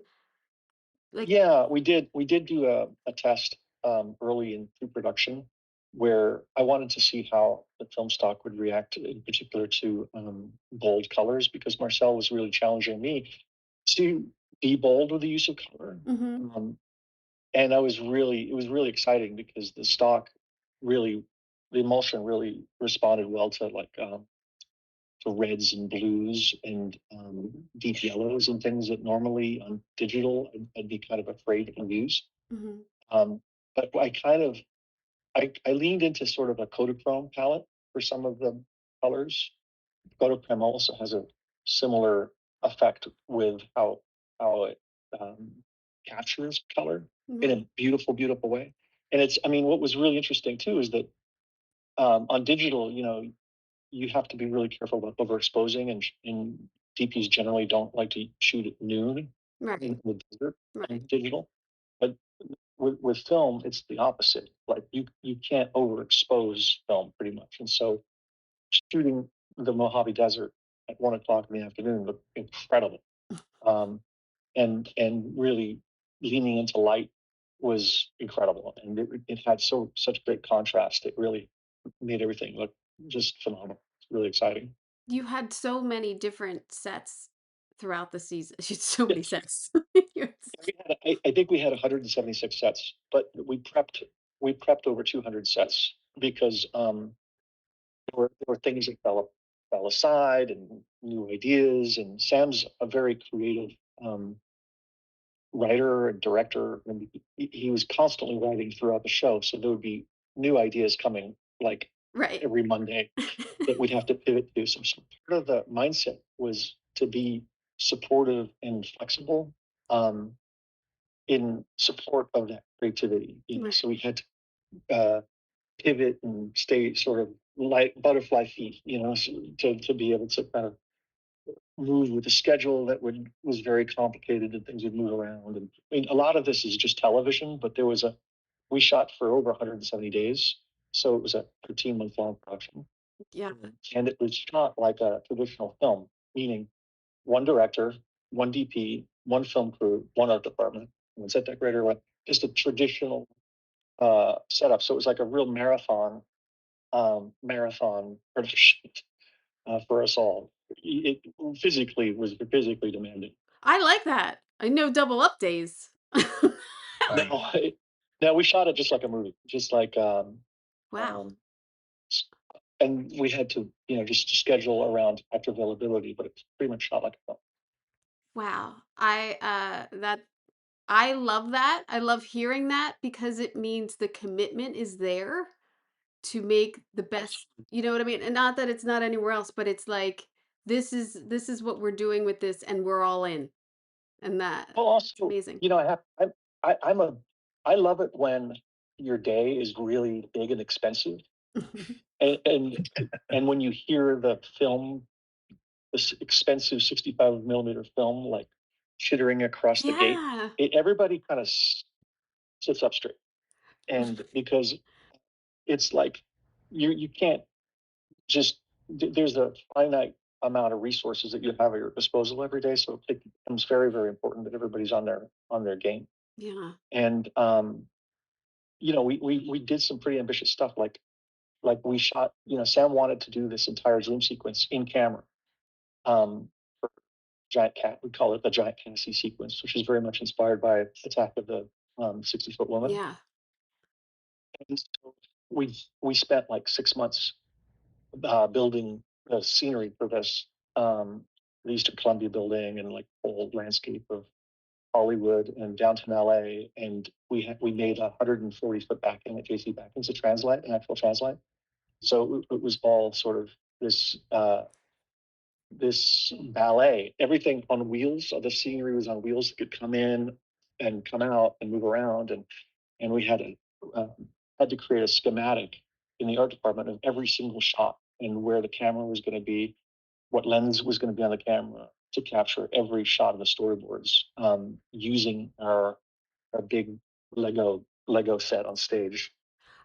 Yeah, we did. We did do a test early in pre-production where I wanted to see how the film stock would react, in particular to bold colors, because Marcel was really challenging me to be bold with the use of color. And it was really exciting because the emulsion really responded well to reds and blues and deep yellows and things that normally on digital I'd be kind of afraid to use. Um, but I leaned into sort of a Kodachrome palette for some of the colors. Kodachrome also has a similar effect with how it captures color in a beautiful, beautiful way. And what was really interesting too is that on digital, you have to be really careful about overexposing, and DPs generally don't like to shoot at noon in the desert on digital. But with film, it's the opposite. Like you can't overexpose film pretty much, and so shooting the Mojave Desert at 1 o'clock in the afternoon looked incredible. And really leaning into light was incredible, and it had such great contrast. It really made everything look just phenomenal. It's really exciting. You had so many different sets throughout the season. So many sets. I think we had 176 sets, but we prepped over 200 sets because there were things that fell aside and new ideas. And Sam's a very creative writer and director, and he was constantly writing throughout the show. So there would be new ideas coming like every Monday that we'd have to pivot to. So part of the mindset was to be supportive and flexible in support of that creativity. So we had to pivot and stay sort of like butterfly feet, to be able to kind of move with a schedule that was very complicated and things would move around. And a lot of this is just television, but we shot for over 170 days. So it was a 13-month long production. Yeah. And it was shot like a traditional film, meaning one director, one DP, one film crew, one art department, one set decorator, just a traditional setup. So it was like a real marathon production for us all. It physically was physically demanding. I like that. I know double up days. No, we shot it just like a movie, just like wow. And we had to, just schedule around actor availability, but it's pretty much shot like a film. Wow. I love that. I love hearing that because it means the commitment is there to make the best, you know what I mean? And not that it's not anywhere else, but it's like this is what we're doing with this and we're all in. And that's amazing. I love it when your day is really big and expensive. and when you hear this expensive 65 millimeter film, like chittering across the gate, everybody kind of sits up straight. And because it's like you can't just there's a finite amount of resources that you have at your disposal every day, so it becomes very, very important that everybody's on their game. Yeah. And we did some pretty ambitious stuff, like we shot, Sam wanted to do this entire dream sequence in camera. For giant cat, we call it the giant Cassie sequence, which is very much inspired by Attack of the 60-foot woman. Yeah. And so we spent like 6 months building the scenery for this, the Eastern Columbia building and like whole landscape of Hollywood and downtown LA. And we made a 140-foot backing at JC Backings, an actual translite. So it was all sort of this ballet, everything on wheels. So the scenery was on wheels that could come in and come out and move around. And we had to create a schematic in the art department of every single shot and where the camera was going to be, what lens was going to be on the camera to capture every shot of the storyboards, using our big Lego set on stage.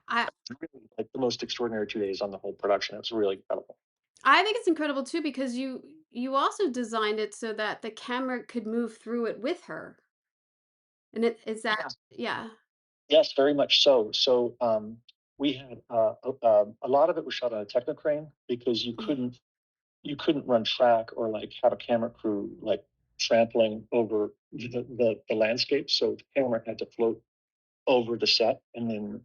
I Really, like the most extraordinary 2 days on the whole production. It was really incredible. I think it's incredible too because you also designed it so that the camera could move through it with her. And it is that yeah. Yes, very much so. So we had a lot of it was shot on a technocrane because you couldn't run track or like have a camera crew like trampling over the landscape. So the camera had to float over the set, and then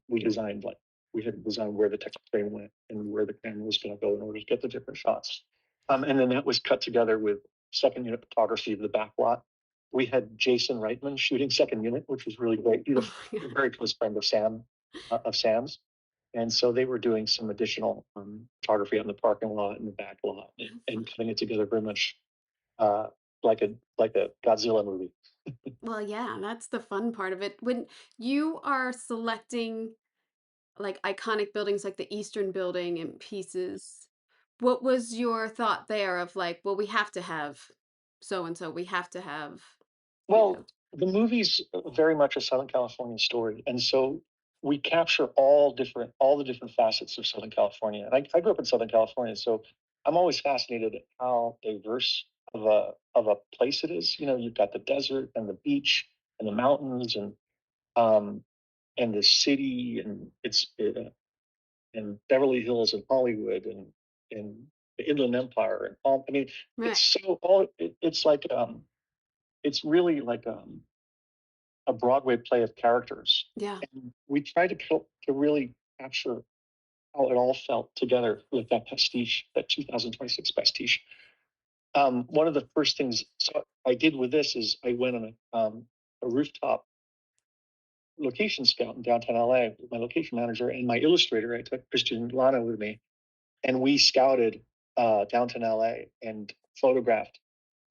we had to design where the technocrane went and where the camera was going to go in order to get the different shots. And then that was cut together with second unit photography of the back lot. We had Jason Reitman shooting second unit, which was really great. He's a very close friend of Sam's. And so they were doing some additional photography on the parking lot and the back lot, and putting it together very much like a Godzilla movie. Well, yeah, that's the fun part of it. When you are selecting like iconic buildings like the Eastern Building and pieces, what was your thought there of like, well, we have to have so and so, we have to have, you Well, know. the movie's very much a Southern California story, and so we capture all the different facets of Southern California. And I grew up in Southern California, so I'm always fascinated at how diverse of a place it is. You've got the desert and the beach and the mountains um, and the city, and Beverly Hills and Hollywood and the Inland Empire and all. I mean, Right. it's like it's really like a Broadway play of characters. Yeah. And we tried to really capture how it all felt together with that pastiche, that 2026 pastiche. One of the first things I did with this is I went on a rooftop location scout in downtown LA with my location manager and my illustrator. I took Christian Lana with me, and we scouted downtown LA and photographed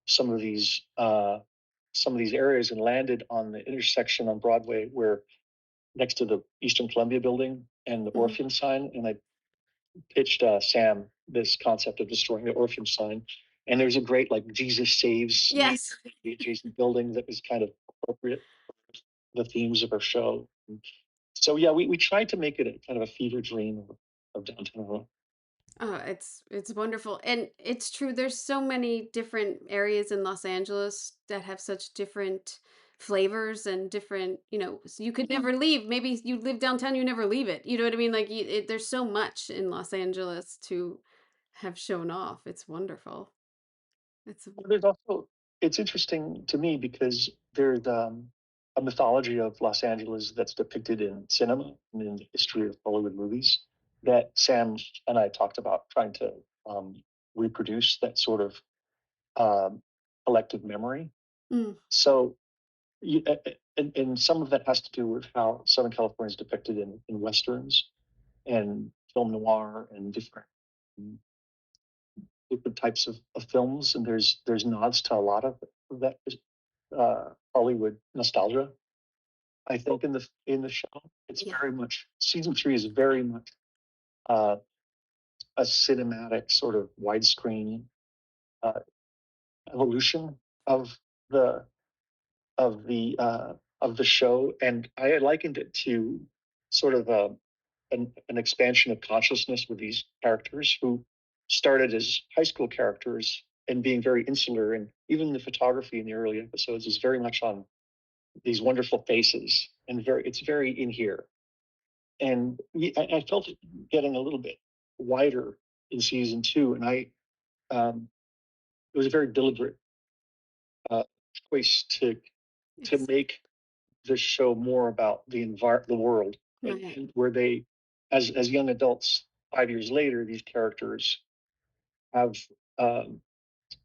some of these areas and landed on the intersection on Broadway where next to the Eastern Columbia building and the Orpheum sign. And I pitched Sam this concept of destroying the Orpheum sign. And there's a great like Jesus saves Yes. the adjacent building that was kind of appropriate for the themes of our show. So yeah, we tried to make it a kind of a fever dream of downtown LA. Oh, it's wonderful. And it's true, there's so many different areas in Los Angeles that have such different flavors and different, so you could never leave. Maybe you live downtown, you never leave it. You know what I mean? Like there's so much in Los Angeles to have shown off. It's wonderful. There's also, it's interesting to me because there's a mythology of Los Angeles that's depicted in cinema and in the history of Hollywood movies that Sam and I talked about trying to reproduce that sort of collective memory. Mm, So, and some of that has to do with how Southern California is depicted in Westerns and film noir and different types of films, and there's nods to a lot of that Hollywood nostalgia. I think in the show, it's yeah. very much season 3 is very much uh, a cinematic sort of widescreen uh, evolution of the of the show, and I had likened it to sort of an expansion of consciousness with these characters who started as high school characters and being very insular, and even the photography in the early episodes is very much on these wonderful faces, and it's very in here. And I felt it getting a little bit wider in season 2, and it was a very deliberate choice to make the show more about the world, Right. and where they, as young adults, 5 years later, these characters have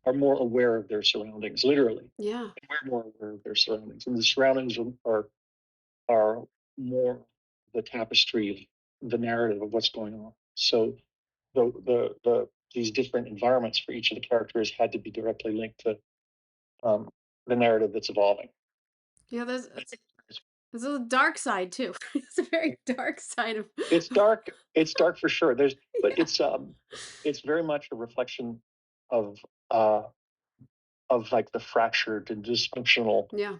are more aware of their surroundings, literally. Yeah. And we're more aware of their surroundings, and the surroundings are more the tapestry of the narrative of what's going on. So these different environments for each of the characters had to be directly linked to the narrative that's evolving. Yeah, there's a dark side too. It's a very dark side of. It's dark. It's dark for sure. But Yeah. it's very much a reflection of like the fractured and dysfunctional Yeah.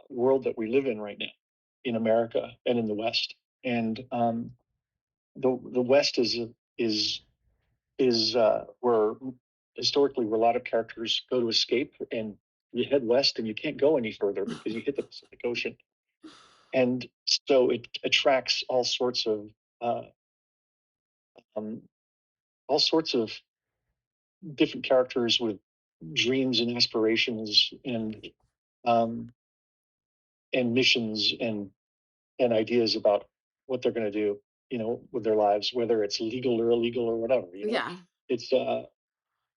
world that we live in right now in America and in the West. And the West is where historically where a lot of characters go to escape, and you head west and you can't go any further because you hit the Pacific Ocean. And so it attracts uh, um, all sorts of different characters with dreams and aspirations um, and missions and ideas about what they're going to do, with their lives, whether it's legal or illegal or whatever. Yeah. It's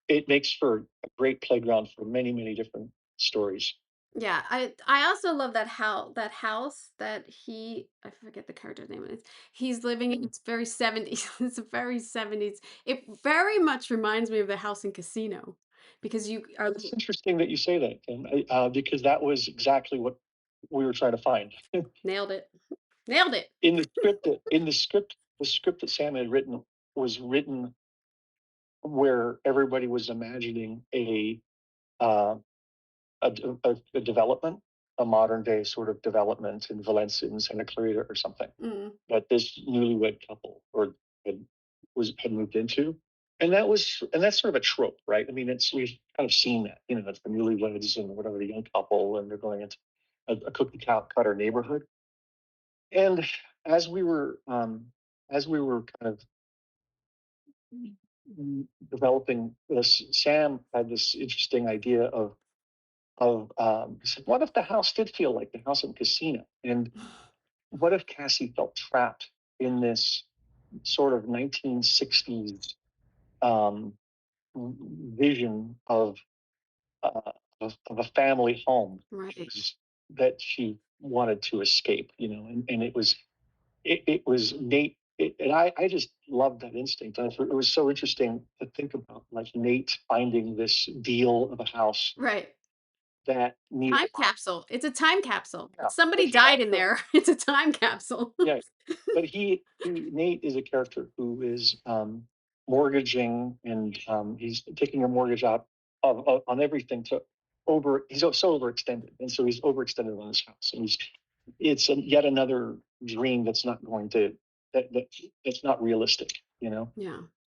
it makes for a great playground for many, many different stories. Yeah, I also love that house that I forget the character's name. He's living in. It's very 70s. It's a very 70s. It very much reminds me of the house in Casino because you are It's interesting that you say that, Tim, because that was exactly what we were trying to find. nailed it. Nailed it. The script that Sam had written was written where everybody was imagining uh, a development, a modern day sort of development in Valencia in Santa Clarita or something. Mm. But this newlywed couple had moved into, and that's sort of a trope, right? I mean, we've kind of seen that, it's the newlyweds and whatever, the young couple, and they're going into a cookie cutter neighborhood. And as we were kind of developing this, Sam had this interesting idea he said, what if the house did feel like the house in Casino? And what if Cassie felt trapped in this sort of 1960s um, vision uh, of a family home Right. that she wanted to escape, and it was Nate. And I just loved that instinct. It was so interesting to think about, like, Nate finding this deal of a house Right. that needed. Time capsule. It's a time capsule. Yeah, Somebody died in there. It's a time capsule. yeah, but Nate is a character who is mortgaging, and he's taking a mortgage out on everything he's so overextended, and so he's overextended on his house, and it's yet another dream that's not going to that's not realistic, Yeah.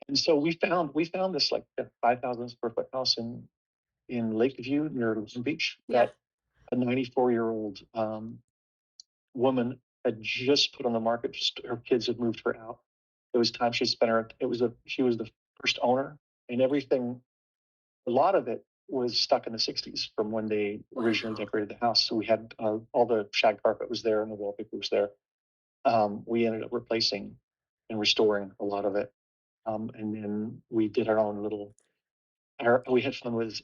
And so we found this, like, 5,000 square foot house in Lakeview near Long Beach Yeah. that a 94-year-old woman had just put on the market. Just her kids had moved her out. It was time she spent her. She was the first owner, and everything. A lot of it was stuck in the '60s from when they originally decorated the house. So we had all the shag carpet was there and the wallpaper was there. We ended up replacing and restoring a lot of it, and then we did our own little. We had fun with.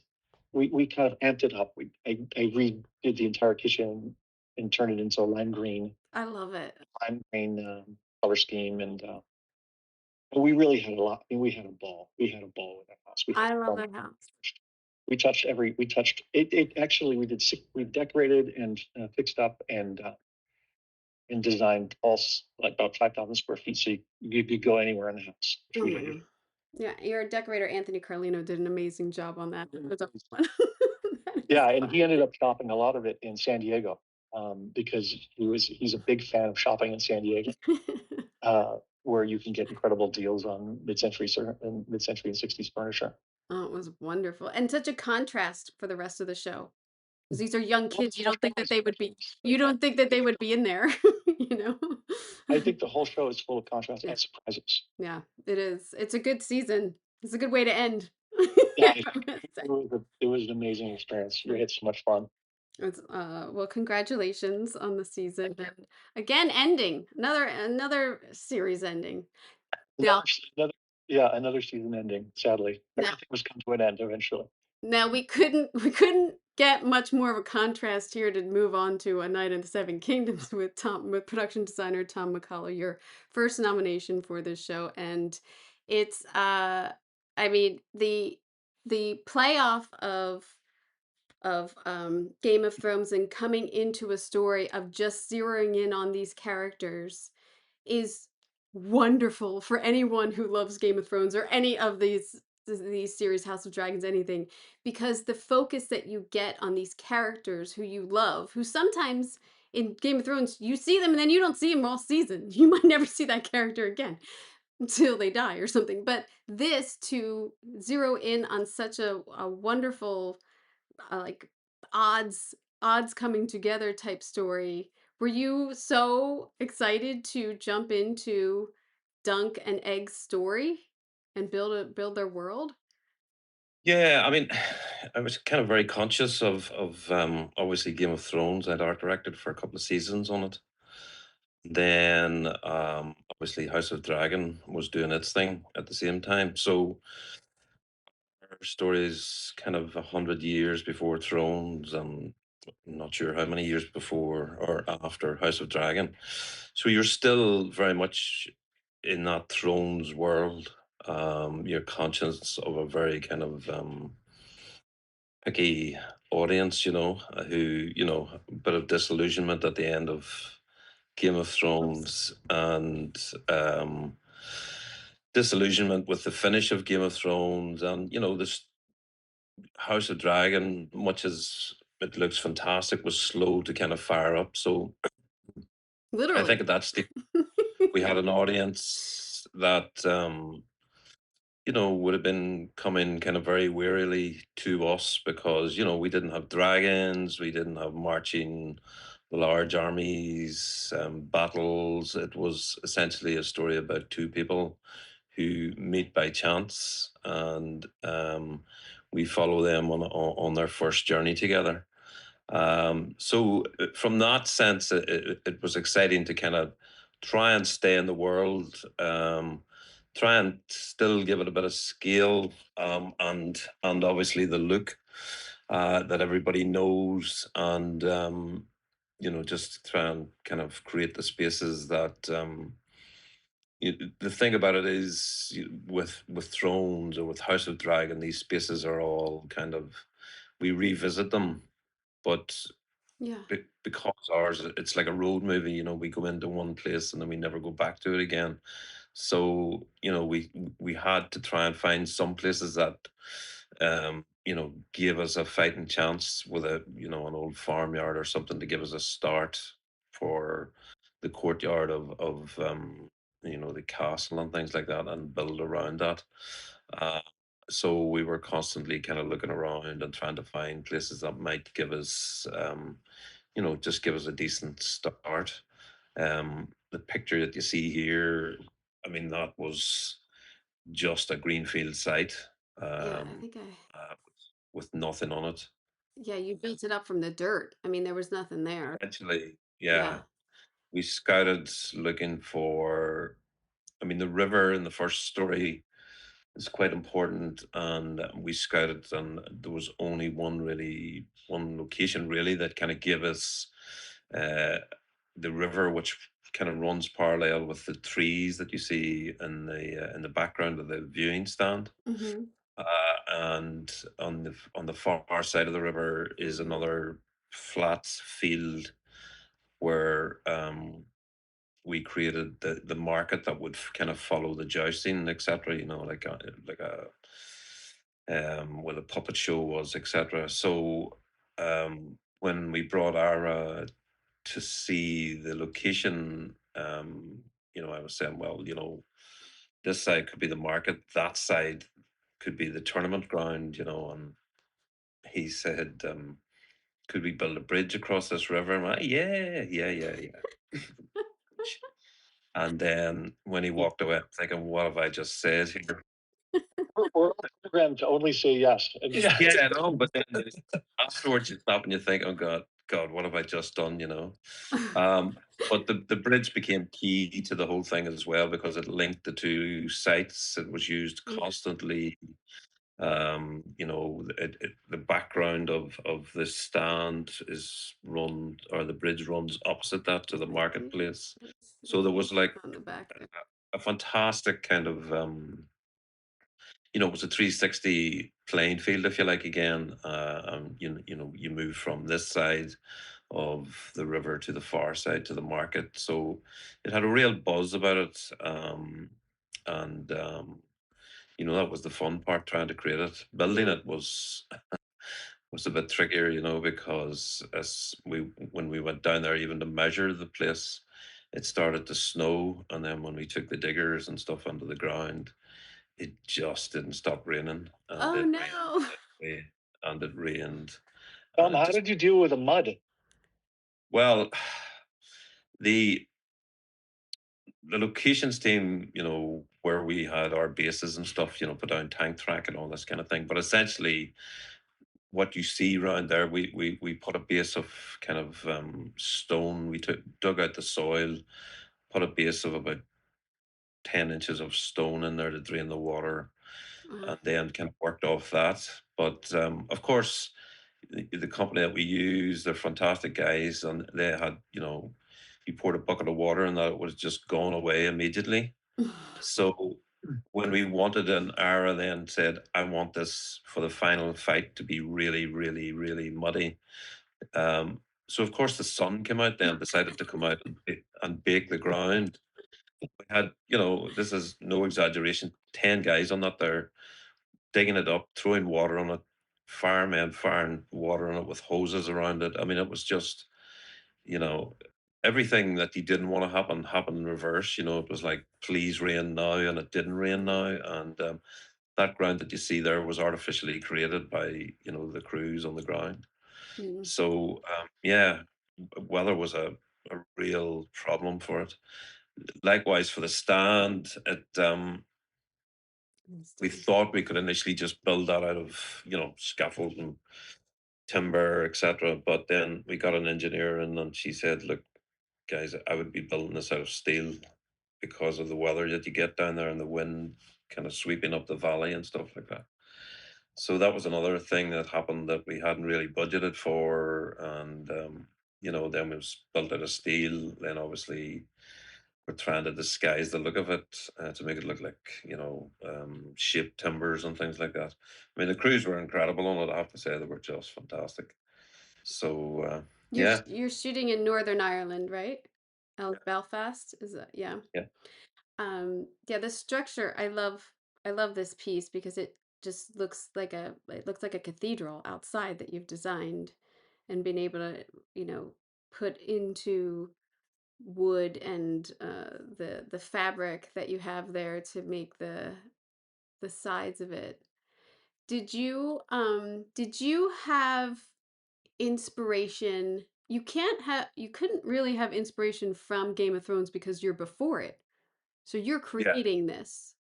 We kind of amped it up. I redid the entire kitchen and turned it into a lime green I love it. Color scheme, and we really had a lot. I mean, we had a ball. We had a ball with that house. I love that house. We touched it. Actually, we decorated and fixed up and designed like about 5,000 square feet, so you could go anywhere in the house. Oh, yeah, your decorator Anthony Carlino did an amazing job on that. It was a fun. Yeah, and he ended up shopping a lot of it in San Diego. because he's a big fan of shopping in San Diego, where you can get incredible deals on mid-century and 60s furniture. Oh, it was wonderful. And such a contrast for the rest of the show. Because these are young kids. You don't think that they would be in there, you know? I think the whole show is full of contrast Yeah. and surprises. Yeah, it is. It's a good season. It's a good way to end. Yeah, it was an amazing experience. We had so much fun. It's, well, congratulations on the season. And again, ending. Another series ending. Now, Another season ending, sadly. now, Everything was come to an end eventually. now we couldn't get much more of a contrast here to move on to A Night in the Seven Kingdoms with production designer Tom McCullagh, your first nomination for this show. And it's I mean the playoff of Game of Thrones and coming into a story of just zeroing in on these characters is wonderful for anyone who loves Game of Thrones or any of these series, House of Dragons, anything, because the focus that you get on these characters who you love, who sometimes in Game of Thrones you see them and then you don't see them all season. You might never see that character again until they die or something. But this, to zero in on such a wonderful like odds coming together type story. Were you so excited to jump into Dunk and Egg's story and build their world? Yeah, I mean, I was kind of very conscious of obviously Game of Thrones. I'd art directed for a couple of seasons on it. Then obviously House of Dragon was doing its thing at the same time. So our story is kind of 100 years before Thrones, and I'm not sure how many years before or after House of Dragon. So you're still very much in that Thrones world. You're conscious of a very kind of picky audience, who, a bit of disillusionment at the end of Game of Thrones, and disillusionment with the finish of Game of Thrones, and this House of Dragon, much as it looks fantastic, was slow to kind of fire up. So I think Literally. at that stage we had an audience that would have been coming kind of very wearily to us because, we didn't have dragons, we didn't have marching large armies, battles. It was essentially a story about two people who meet by chance, and we follow them on their first journey together. So from that sense, it was exciting to kind of try and stay in the world, try and still give it a bit of scale, and obviously the look that everybody knows, and just try and kind of create the spaces that. The thing about it is, with Thrones or with House of Dragon, these spaces are all kind of, we revisit them, but Yeah. because ours, it's like a road movie. We go into one place and then we never go back to it again. So we had to try and find some places that gave us a fighting chance with an old farmyard or something to give us a start for the courtyard of the castle and things like that, and build around that. Uh, so we were constantly kind of looking around and trying to find places that might give us, just give us a decent start. The picture that you see here, I mean, that was just a greenfield site, Yeah, I think with nothing on it. yeah, you built it up from the dirt. I mean, there was nothing there. Actually, Yeah. yeah, we scouted looking for, I mean, the river in the first story is quite important, and we scouted, and there was only one location really that kind of gave us uh, the river, which kind of runs parallel with the trees that you see in the background of the viewing stand. Mm-hmm. And on the far side of the river is another flat field where we created the market that would kind of follow the jousting, etc. Like a where the puppet show was, etc. So when we brought our to see the location, I was saying, well, this side could be the market, that side could be the tournament ground, and he said, could we build a bridge across this river? And I went, yeah. And then when he walked away, I'm thinking, what have I just said here? We're programmed to only say yes. Yeah, I know, but then afterwards you stop and you think, oh God, what have I just done? But the bridge became key to the whole thing as well because it linked the two sites. It was used constantly. The background of the stand is run, or the bridge runs opposite that to the marketplace. So there was like on the back there. a fantastic kind of it was a 360 playing field, if you like, again. You move from this side of the river to the far side to the market. So it had a real buzz about it. And that was the fun part, trying to create it. Building it was a bit trickier, because when we went down there even to measure the place, it started to snow. And then when we took the diggers and stuff under the ground, it just didn't stop raining. And Oh it no. rained, and it rained. Tom, how did you deal with the mud? Well, the locations team, where we had our bases and stuff, put down tank track and all this kind of thing. But essentially, what you see around there, we put a base of kind of stone. We dug out the soil, put a base of about 10 inches of stone in there to drain the water, and then kind of worked off that. But of course, the company that we use, they're fantastic guys, and they had, you poured a bucket of water and that it was just gone away immediately. So when we wanted an hour, then said, I want this for the final fight to be really, really, really muddy. So of course the sun came out, then decided to come out and bake the ground. We had, this is no exaggeration, 10 guys on that there, digging it up, throwing water on it, firemen firing water on it with hoses around it. I mean, it was just, you know, everything that you didn't want to happen happened in reverse. It was like, please rain now, and it didn't rain now. And that ground that you see there was artificially created by, the crews on the ground. So, weather was a real problem for it. Likewise for the stand, we thought we could initially just build that out of, scaffold and timber, etc. But then we got an engineer in, and she said, look, guys, I would be building this out of steel because of the weather that you get down there and the wind kind of sweeping up the valley and stuff like that. So that was another thing that happened that we hadn't really budgeted for. And, then it was built out of steel. Then obviously we're trying to disguise the look of it to make it look like, shaped timbers and things like that. I mean, the crews were incredible on it. I have to say, they were just fantastic. So, You're shooting in Northern Ireland, right? Belfast, is that? Yeah. Yeah. The structure, I love this piece because it just looks like a cathedral outside that you've designed and been able to, put into wood and the fabric that you have there to make the sides of it. Did you have inspiration? You couldn't really have inspiration from Game of Thrones because you're before it. So you're creating this.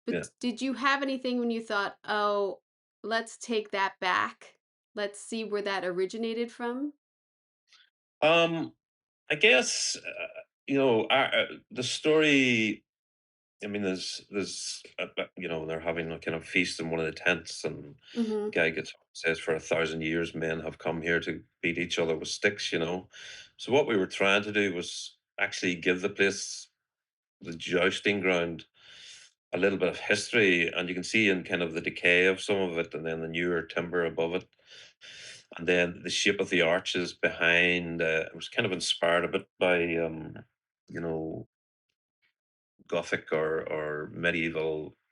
But did you have anything when you thought, "Oh, let's take that back. Let's see where that originated from?" I guess the story. I mean, they're having a kind of feast in one of the tents, and Mhm. guy gets up and says, "For 1,000 years, men have come here to beat each other with sticks." So what we were trying to do was actually give the place, the jousting ground, a little bit of history, and you can see in kind of the decay of some of it, and then the newer timber above it, and then the shape of the arches behind. It was kind of inspired a bit by, you know, Gothic or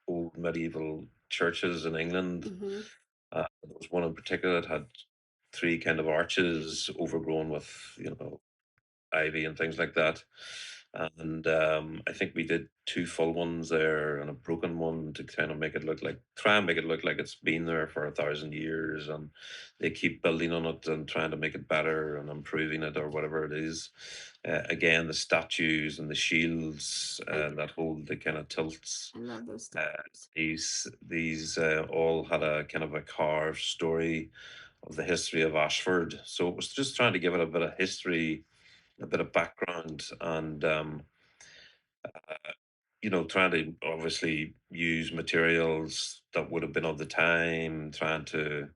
old medieval churches in England. Mhm. There was one in particular that had three kind of arches overgrown with, ivy and things like that. And I think we did two full ones there and a broken one to kind of make it look like, try and make it look like it's been there for 1,000 years, and they keep building on it and trying to make it better and improving it or whatever it is. Again, the statues and the shields that hold the kind of tilts. I love those Uh, statues. these all had a kind of a carved story of the history of Ashford. So it was just trying to give it a bit of history, a bit of background, and trying to obviously use materials that would have been of the time, trying to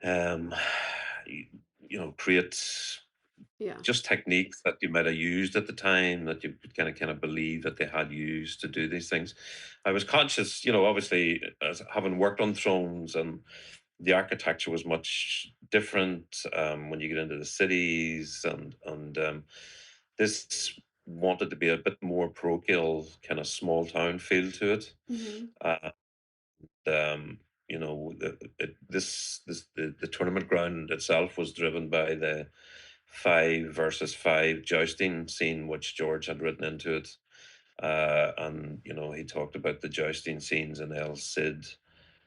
um, y- create Yeah. just techniques that you might have used at the time that you could kind of believe that they had used to do these things. I was conscious, obviously, as having worked on thrones, and the architecture was much different when you get into the cities, and this wanted to be a bit more parochial, kind of small town feel to it. Mm-hmm. Uh, um, the tournament ground itself was driven by the 5 versus 5 jousting scene, which George had written into it. And he talked about the jousting scenes in El Cid,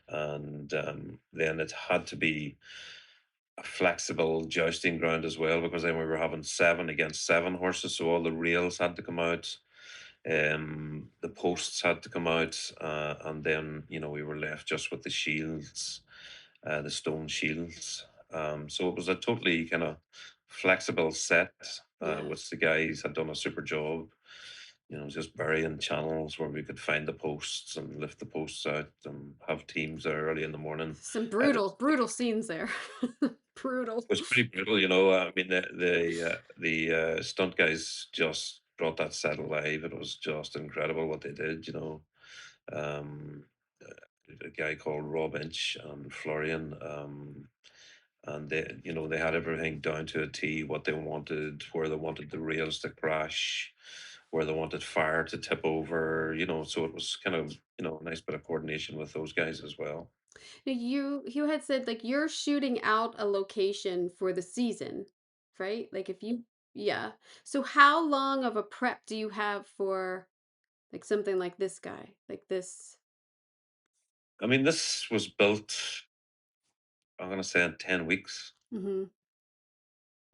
and then it had to be a flexible jousting ground as well, because then we were having 7 against 7 horses, so all the rails had to come out, the posts had to come out, and then we were left just with the shields, the stone shields. So it was a totally kind of flexible set, Yeah. which the guys had done a super job. Just burying channels where we could find the posts and lift the posts out and have teams there early in the morning. Some It brutal scenes there. Brutal. was pretty brutal, I mean, the stunt guys just brought that set alive. It was just incredible what they did. Um, a guy called Rob Inch and Florian, and they had everything down to a T, what they wanted, where they wanted the rails to crash, where they wanted fire to tip over. So it was kind of a nice bit of coordination with those guys as well. Now, you had said like you're shooting out a location for the season, right? Like if you yeah. So how long of a prep do you have for like something like this guy? Like this. I mean, this was built, I'm going to say, in 10 weeks. Mhm.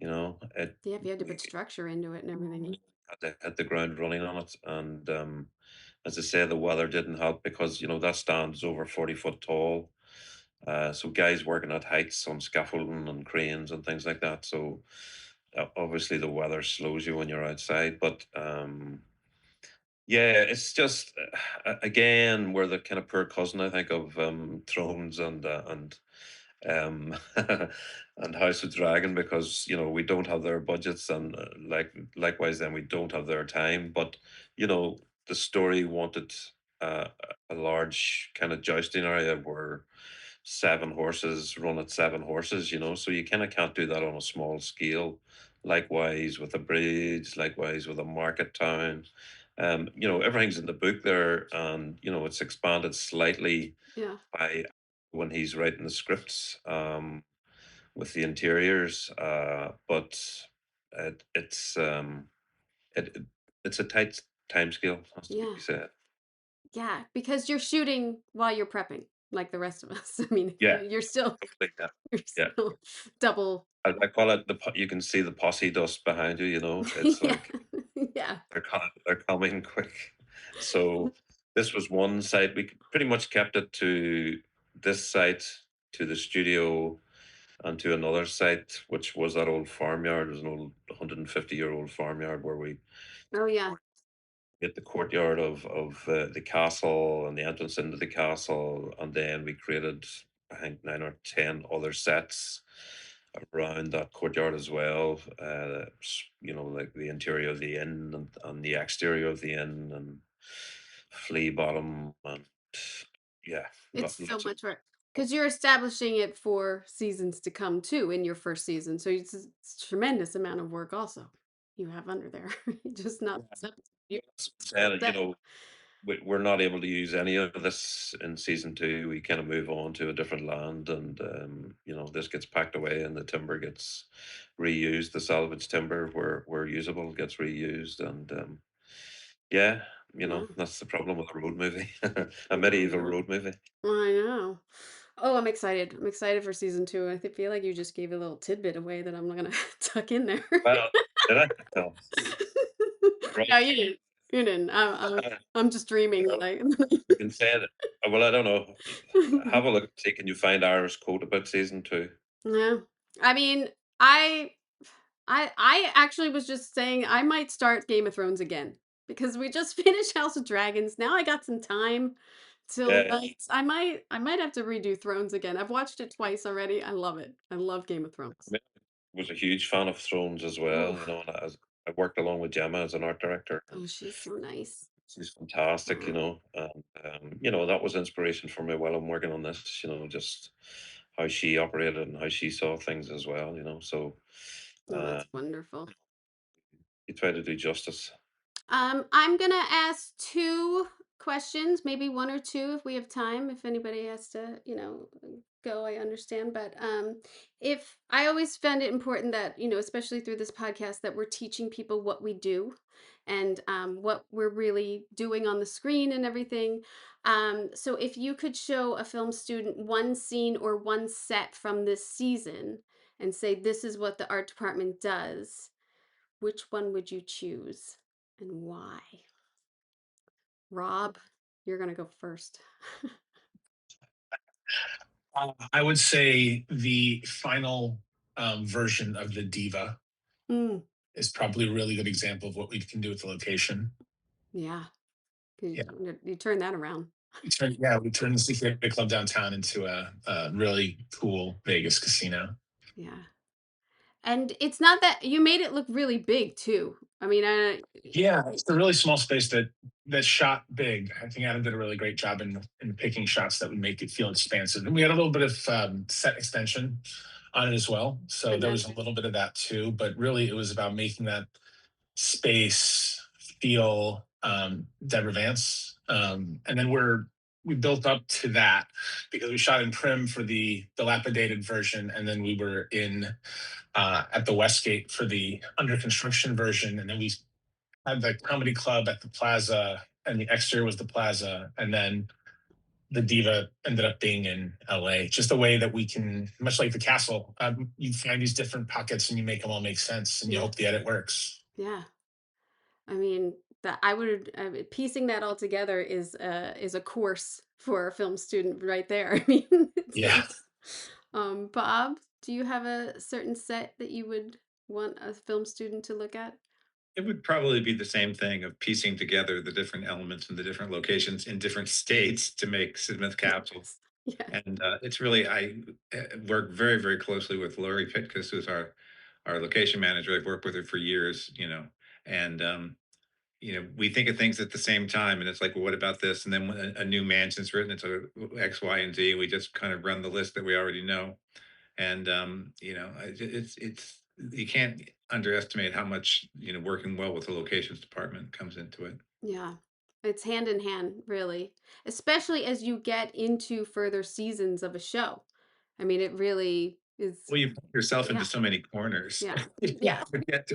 It Yeah, if you had to put structure into it and everything. had to hit the ground running on it. And as I say, the weather didn't help, because, that stand is over 40 foot tall. So guys working at heights on scaffolding and cranes and things like that. So obviously the weather slows you when you're outside. But yeah, it's just again, we're the kind of poor cousin, I think, of Thrones and um and House of Dragon, because we don't have their budgets, and likewise then we don't have their time. But the story wanted uh, a large kind of jousting area where 7 horses run at 7 horses, so you kind of can't do that on a small scale. Likewise with a bridge, likewise with a market town. Everything's in the book there, and it's expanded slightly Yeah. by when he's writing the scripts, with the interiors. But it, it's it, it- it's a tight time scale, has to be Yeah. said. Yeah, because you're shooting while you're prepping like the rest of us. I mean, Yeah, you're still totally, yeah. you're Yeah. still double. I call it you can see the posse dust behind you. It's Yeah. like Yeah. they're coming quick. So this was one site. We pretty much kept it to this site, to the studio, and to another site, which was that old farmyard. It was an old 150-year-old farmyard where we Oh yeah. hit the courtyard of the castle and the entrance into the castle, and then we created, I think, 9 or 10 other sets around that courtyard as well. Like the interior of the inn, and the exterior of the inn, and flea bottom, and yeah, It's so lots of. much work because you're establishing it for seasons to come too in your first season. So it's a tremendous amount of work also you have under there. Just not Yeah, set. You're that's what I'm saying, set. we're not able to use any of this in season 2. We kind of move on to a different land, and this gets packed away, and the timber gets reused. The salvage timber, where usable, gets reused, and yeah, Wow. that's the problem with a road movie, a medieval road movie. I know. Oh, I'm excited. I'm excited for season 2. Feel like you just gave a little tidbit away that I'm gonna tuck in there. Well, did I? No, No, right. you didn't. You didn't. I'm just dreaming that We've been saying it. Well, I don't know. Have a look. See, can you find Irish quote about season 2? Yeah. I mean, I I actually was just saying I might start Game of Thrones again because we just finished House of Dragons. Now I got some time till Yeah, night. I might have to redo Thrones again. I've watched it twice already. I love it. I love Game of I Thrones. mean, I was a huge fan of Thrones as well. Oh, And I worked along with Gemma as an art director, and oh, she's so nice. she's fantastic. Yeah. And that was inspiration for me while I'm working on this. Just how she operated and how she saw things as well. So Oh, uh, that's wonderful. you try to do justice. I'm gonna ask two questions, maybe one or two if we have time. If anybody has to, go, I understand. But if I always found it important that, especially through this podcast, that we're teaching people what we do and what we're really doing on the screen and everything. So if you could show a film student one scene or one set from this season and say, this is what the art department does, which one would you choose and why? Rob, you're going to go first. I would say the final version of the diva Mm, is probably a really good example of what we can do with the location. yeah. Yeah, You turn that around. we turned the Secret Club downtown into a really cool Vegas casino. Yeah. And it's not that you made it look really big too. I mean, Yeah, it's a really small space that shot big. I think Adam did a really great job in picking shots that would make it feel expansive. And we had a little bit of set extension on it as well, so there was a little bit of that too. But really, it was about making that space feel d'Urgence. And then we built up to that because we shot in Prim for the dilapidated version, and then we were in at the Westgate for the under construction version, and then we had the comedy club at the plaza, and the exterior was the plaza, and then the diva ended up being in LA. Just a way that we can, much like the castle, you find these different pockets and you make them all make sense, and you hope the edit works. yeah. I mean, that I would piecing that all together is a course for a film student right there. I mean, Yeah. Bob, do you have a certain set that you would want a film student to look at? It would probably be the same thing of piecing together the different elements and the different locations in different states to make Smith Capsule. Yes. And it's really, I work very, very closely with Lori Pitkus, who's our location manager. I've worked with her for years, and we think of things at the same time, and it's like, well, what about this? And then when a new mansion's written, it's a X, Y, and Z. We just kind of run the list that we already know, and it's you can't underestimate how much working well with the locations department comes into it. Yeah. It's hand in hand, really. Especially as you get into further seasons of a show. I mean, it really is. Well, you put yourself into Yeah. so many corners. Yeah. You Yeah. get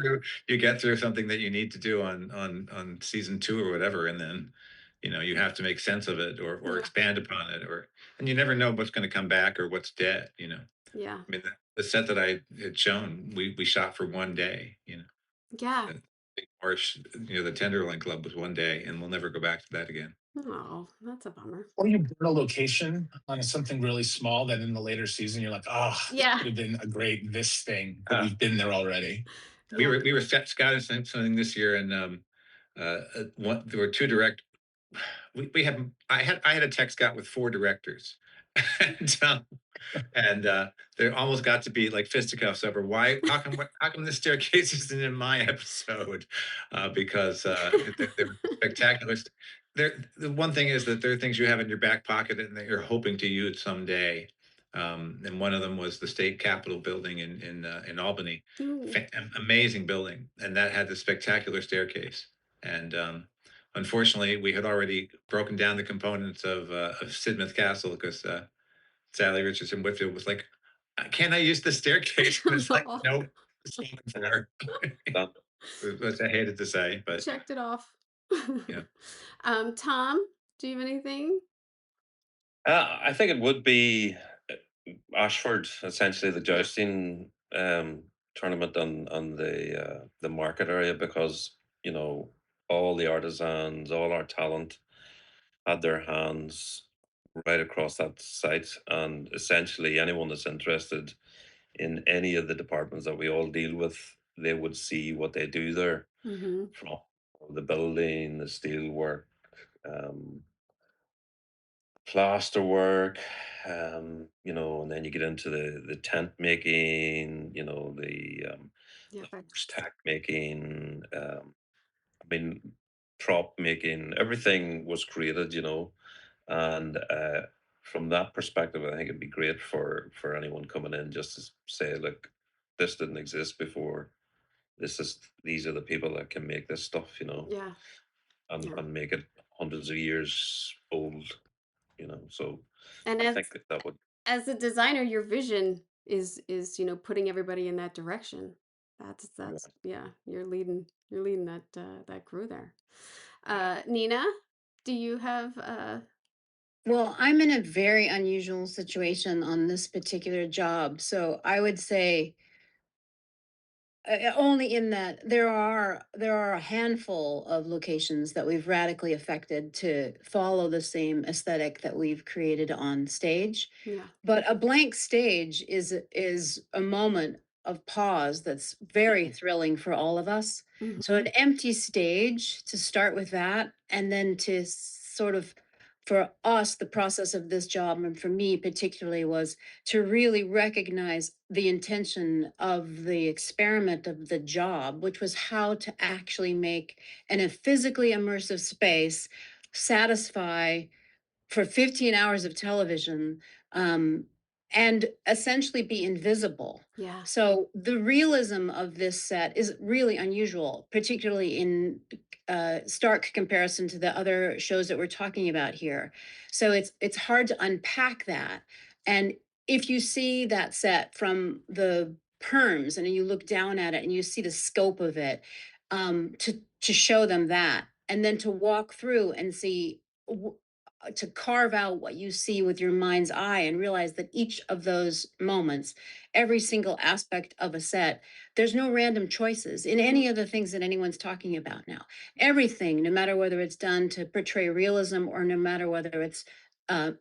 through something that you need to do on season 2 or whatever, and then you have to make sense of it or Yeah. expand upon it, and you never know what's going to come back or what's dead. Yeah. I mean, the set that I had shown, we shot for one day. Yeah. The Marsh, the Tenderloin Club was one day, and we'll never go back to that again. Oh, that's a bummer. Or you burn a location on something really small that in the later season you're like, oh, this Yeah. could have been a great this thing, but we've been there already. We were scouting something this year, and there were two direct. I had a tech scout with 4 directors, and there almost got to be like fisticuffs over why how come this staircase isn't in my episode, because they're spectacular. The one thing is that there are things you have in your back pocket and that you're hoping to use someday. And one of them was the state capitol building in Albany. Ooh. Amazing building, and that had the spectacular staircase. And unfortunately, we had already broken down the components of Sidmouth Castle because Sally Richardson Whitfield was like, "Can I use the staircase?" And it's like, nope, it's not there. Which I hated to say, but checked it off. yeah. Tom, do you have anything? I think it would be Ashford, essentially the jousting tournament on the market area, because you know all the artisans, all our talent had their hands right across that site, and essentially anyone that's interested in any of the departments that we all deal with, they would see what they do there, from the building, the steel work, um, plaster work, and then you get into the tent making, Yeah, the horse tack making, I mean, prop making, everything was created, and from that perspective, I think it'd be great for anyone coming in just to say, look, this didn't exist before. These are the people that can make this stuff, yeah, and make it hundreds of years old, So and I think that would. as a designer, your vision is putting everybody in that direction. That's yeah, you're leading that crew there. Nina, do you have Well, I'm in a very unusual situation on this particular job. So I would say only in that there are a handful of locations that we've radically affected to follow the same aesthetic that we've created on stage. yeah. But a blank stage is a moment of pause that's very thrilling for all of us. So an empty stage, to start with that, and then to sort of, for us, the process of this job, and for me particularly, was to really recognize the intention of the experiment of the job, which was how to actually make, in a physically immersive space, satisfy for 15 hours of television, um, and essentially be invisible. Yeah. So the realism of this set is really unusual, particularly in stark comparison to the other shows that we're talking about here. So it's hard to unpack that. And if you see that set from the perms and you look down at it and you see the scope of it, to show them that, and then to walk through and see, to carve out what you see with your mind's eye and realize that each of those moments, every single aspect of a set, there's no random choices in any of the things that anyone's talking about now. Everything, no matter whether it's done to portray realism or no matter whether it's uh,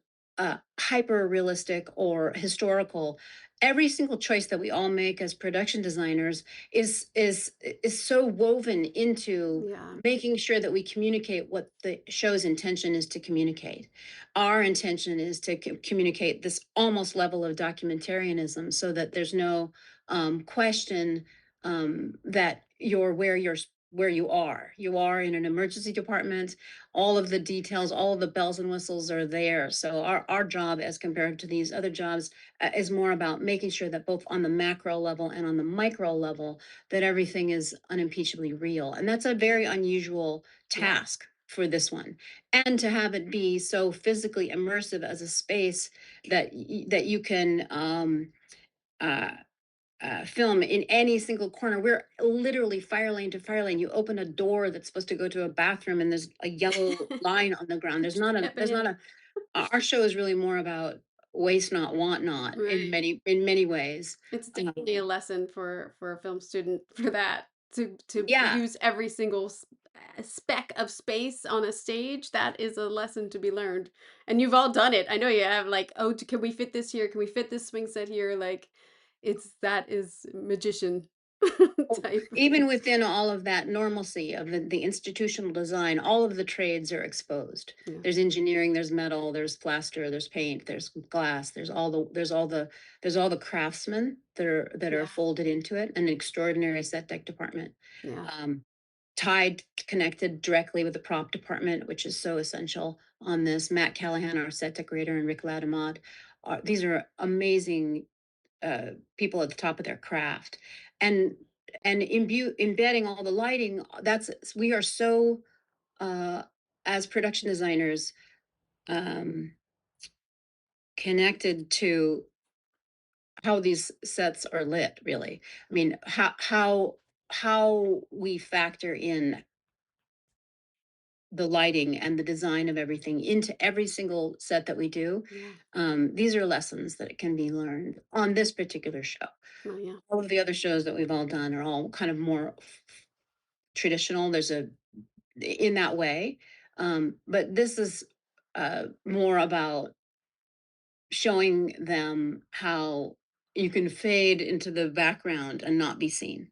hyper realistic or historical, every single choice that we all make as production designers is so woven into making sure that we communicate what the show's intention is to communicate. Our intention is to communicate this almost level of documentarianism, so that there's no question that you're where you are. You are in an emergency department. All of the details, all of the bells and whistles are there. So our job, as compared to these other jobs, is more about making sure that both on the macro level and on the micro level, that everything is unimpeachably real. And that's a very unusual task for this one. And to have it be so physically immersive as a space that you can film in any single corner. We're literally fire lane to fire lane. You open a door that's supposed to go to a bathroom and there's a yellow line on the ground. Our show is really more about waste not, want not, in many ways. It's definitely a lesson for a film student for that, to Yeah. use every single speck of space on a stage. That is a lesson to be learned, and you've all done it. I know you have. Like, oh, can we fit this here? Can we fit this swing set here? Like, that is magician type. Even within all of that normalcy of the institutional design, all of the trades are exposed. There's engineering, there's metal, there's plaster, there's paint, there's glass, there's all the craftsmen that are folded into it. An extraordinary set deck department. Tied, connected directly with the prop department, which is so essential on this. Matt Callahan, our set decorator, and Rick Ladamod. These are amazing people at the top of their craft, and embedding all the lighting. We are so as production designers, connected to how these sets are lit, really. I mean, how we factor in the lighting and the design of everything into every single set that we do. These are lessons that can be learned on this particular show. All of the other shows that we've all done are all kind of more traditional. There's a in that way, but this is more about showing them how you can fade into the background and not be seen.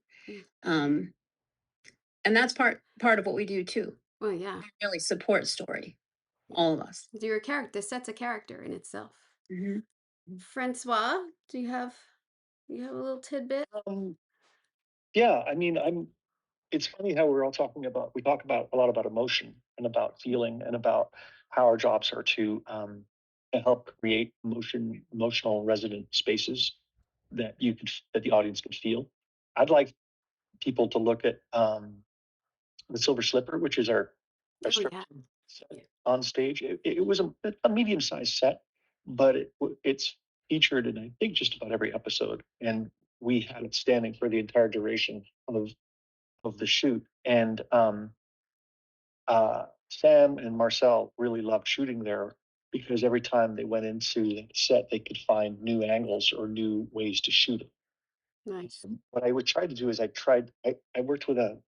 And that's part of what we do too. Well, yeah. Really support story, all of us. Your character sets a character in itself. Francois, do you have a little tidbit? Yeah, I mean, it's funny how we talk about a lot about emotion and about feeling and about how our jobs are to help create emotional resonant spaces that that the audience can feel. I'd like people to look at the Silver Slipper, which is our strip set on stage. It was a medium sized set, but it's featured in I think just about every episode, and we had it standing for the entire duration of the shoot. And Sam and Marcel really loved shooting there because every time they went into the set, they could find new angles or new ways to shoot it. Nice. What I would try to do is I worked with a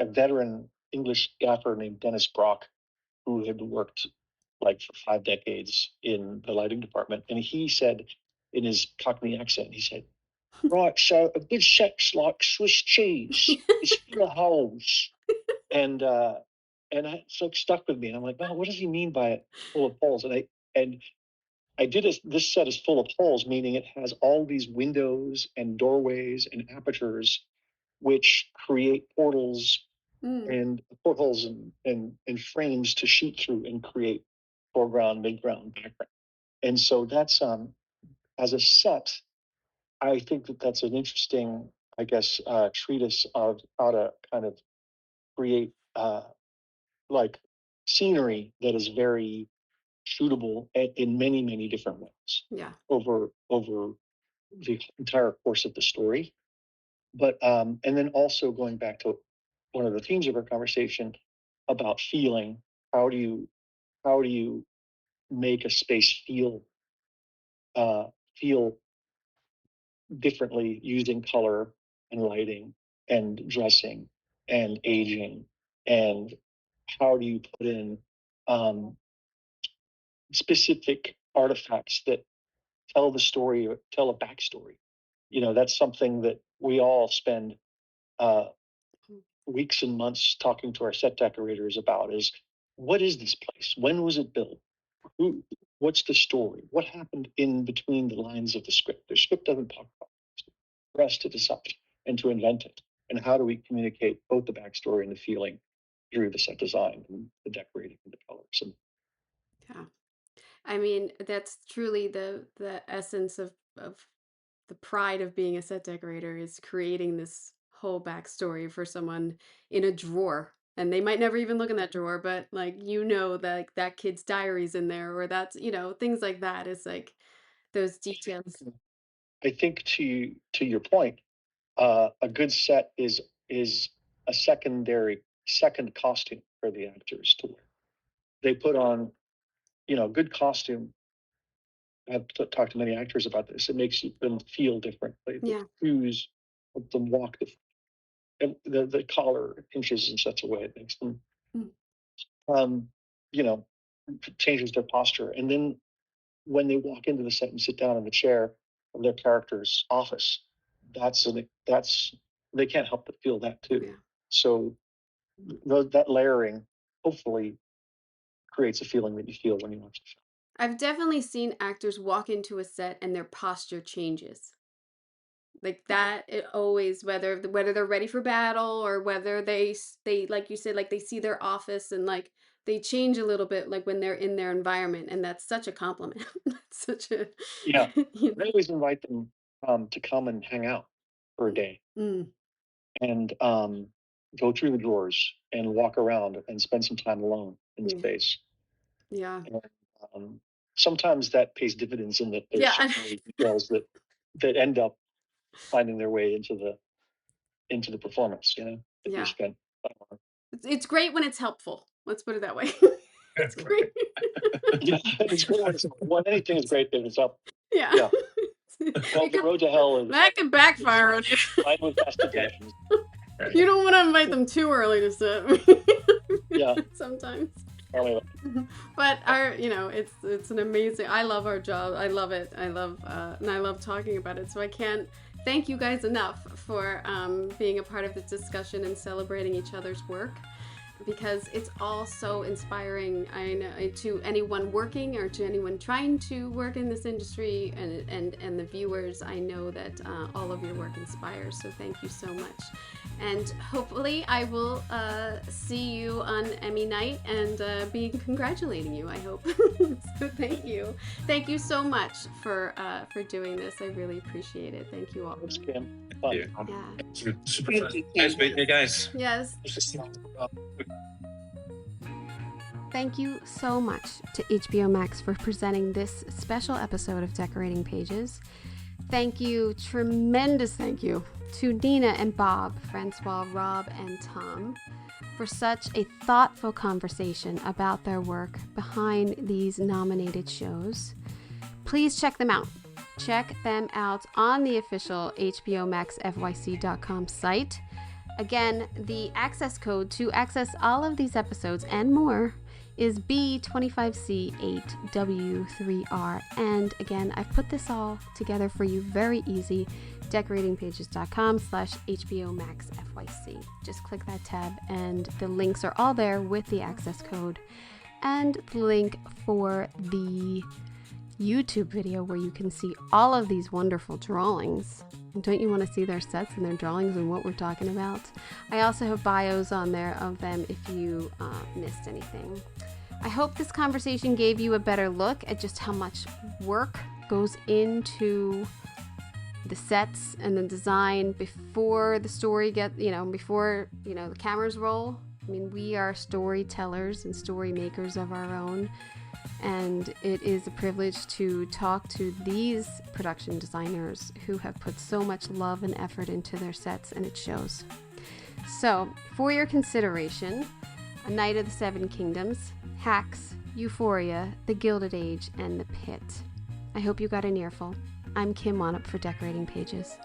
veteran English gaffer named Dennis Brock, who had worked like for 5 decades in the lighting department. And he said in his Cockney accent, he said, right, so a good set's like Swiss cheese. It's full of holes. And so it stuck with me. And I'm like, wow, what does he mean by it full of holes? And I did this set is full of holes, meaning it has all these windows and doorways and apertures, which create portals and portholes and frames to shoot through and create foreground, midground, background. And so that's as a set, I think that's an interesting, I guess, treatise of how to kind of create like scenery that is very shootable in many, many different ways. Over the entire course of the story. But and then also going back to one of the themes of our conversation about feeling, how do you make a space feel differently using color and lighting and dressing and aging, and how do you put in specific artifacts that tell the story or tell a backstory. That's something that we all spend weeks and months talking to our set decorators about is what is this place? When was it built? What's the story? What happened in between the lines of the script? The script doesn't talk about it. For us to decide and to invent it. And how do we communicate both the backstory and the feeling through the set design and the decorating and the colors? Yeah. I mean, that's truly the essence of the pride of being a set decorator is creating this whole backstory for someone in a drawer. And they might never even look in that drawer, but like that kid's diary's in there, or that's things like that. It's like those details. I think to your point, a good set is a second costume for the actors to wear. They put on, good costume. I've talked to many actors about this. It makes them feel different. The shoes, the walk, the collar inches in such a way it makes them, you know, changes their posture. And then when they walk into the set and sit down in the chair of their character's office, that's they can't help but feel that too. Yeah. So that layering hopefully creates a feeling that you feel when you watch the show. I've definitely seen actors walk into a set and their posture changes. Like that, it always whether they're ready for battle or whether they like you said, like they see their office and like they change a little bit like when they're in their environment, and that's such a compliment. Such a Yeah. I always invite them to come and hang out for a day. And go through the drawers and walk around and spend some time alone in the space. Yeah. And, sometimes that pays dividends in that there's Yeah. so many details that end up finding their way into the performance, that Yeah. you spent. It's great when it's helpful. Let's put it that way. It's great. Yeah, it's great when it's up. Well, anything is great if it's up. Yeah. Yeah. Well, the road to hell is That can backfire on you. lined with destinations. You don't want to invite them too early to sit. Yeah. Sometimes. Anyway, But it's an amazing. I love our job. I love it. I love talking about it. So I can't thank you guys enough for being a part of this discussion and celebrating each other's work, because it's all so inspiring. I know to anyone working or to anyone trying to work in this industry, and the viewers. I know that all of your work inspires. So thank you so much. And hopefully I will see you on Emmy night and be congratulating you, I hope. So thank you. Thank you so much for doing this. I really appreciate it. Thank you all. thanks, Kim. Thank you. Yeah. Super Thank fun. you, Nice Kim. meeting you guys. Yes. Thank you so much to HBO Max for presenting this special episode of Decorating Pages. Thank you, tremendous thank you, to Nina and Bob, François, Rob, and Tom for such a thoughtful conversation about their work behind these nominated shows. Please check them out. Check them out on the official HBOMaxFYC.com site. Again, the access code to access all of these episodes and more is B25C8W3R. And again, I've put this all together for you very easy. decoratingpages.com/HBOMaxFYC. Just click that tab and the links are all there with the access code and the link for the YouTube video where you can see all of these wonderful drawings. Don't you want to see their sets and their drawings and what we're talking about? I also have bios on there of them if you missed anything. I hope this conversation gave you a better look at just how much work goes into the sets and the design before the story before the cameras roll. I mean, we are storytellers and story makers of our own. And it is a privilege to talk to these production designers who have put so much love and effort into their sets, and it shows. So, for your consideration, A Night of the Seven Kingdoms, Hacks, Euphoria, The Gilded Age, and The Pitt. I hope you got an earful. I'm Kim Wanup for Decorating Pages.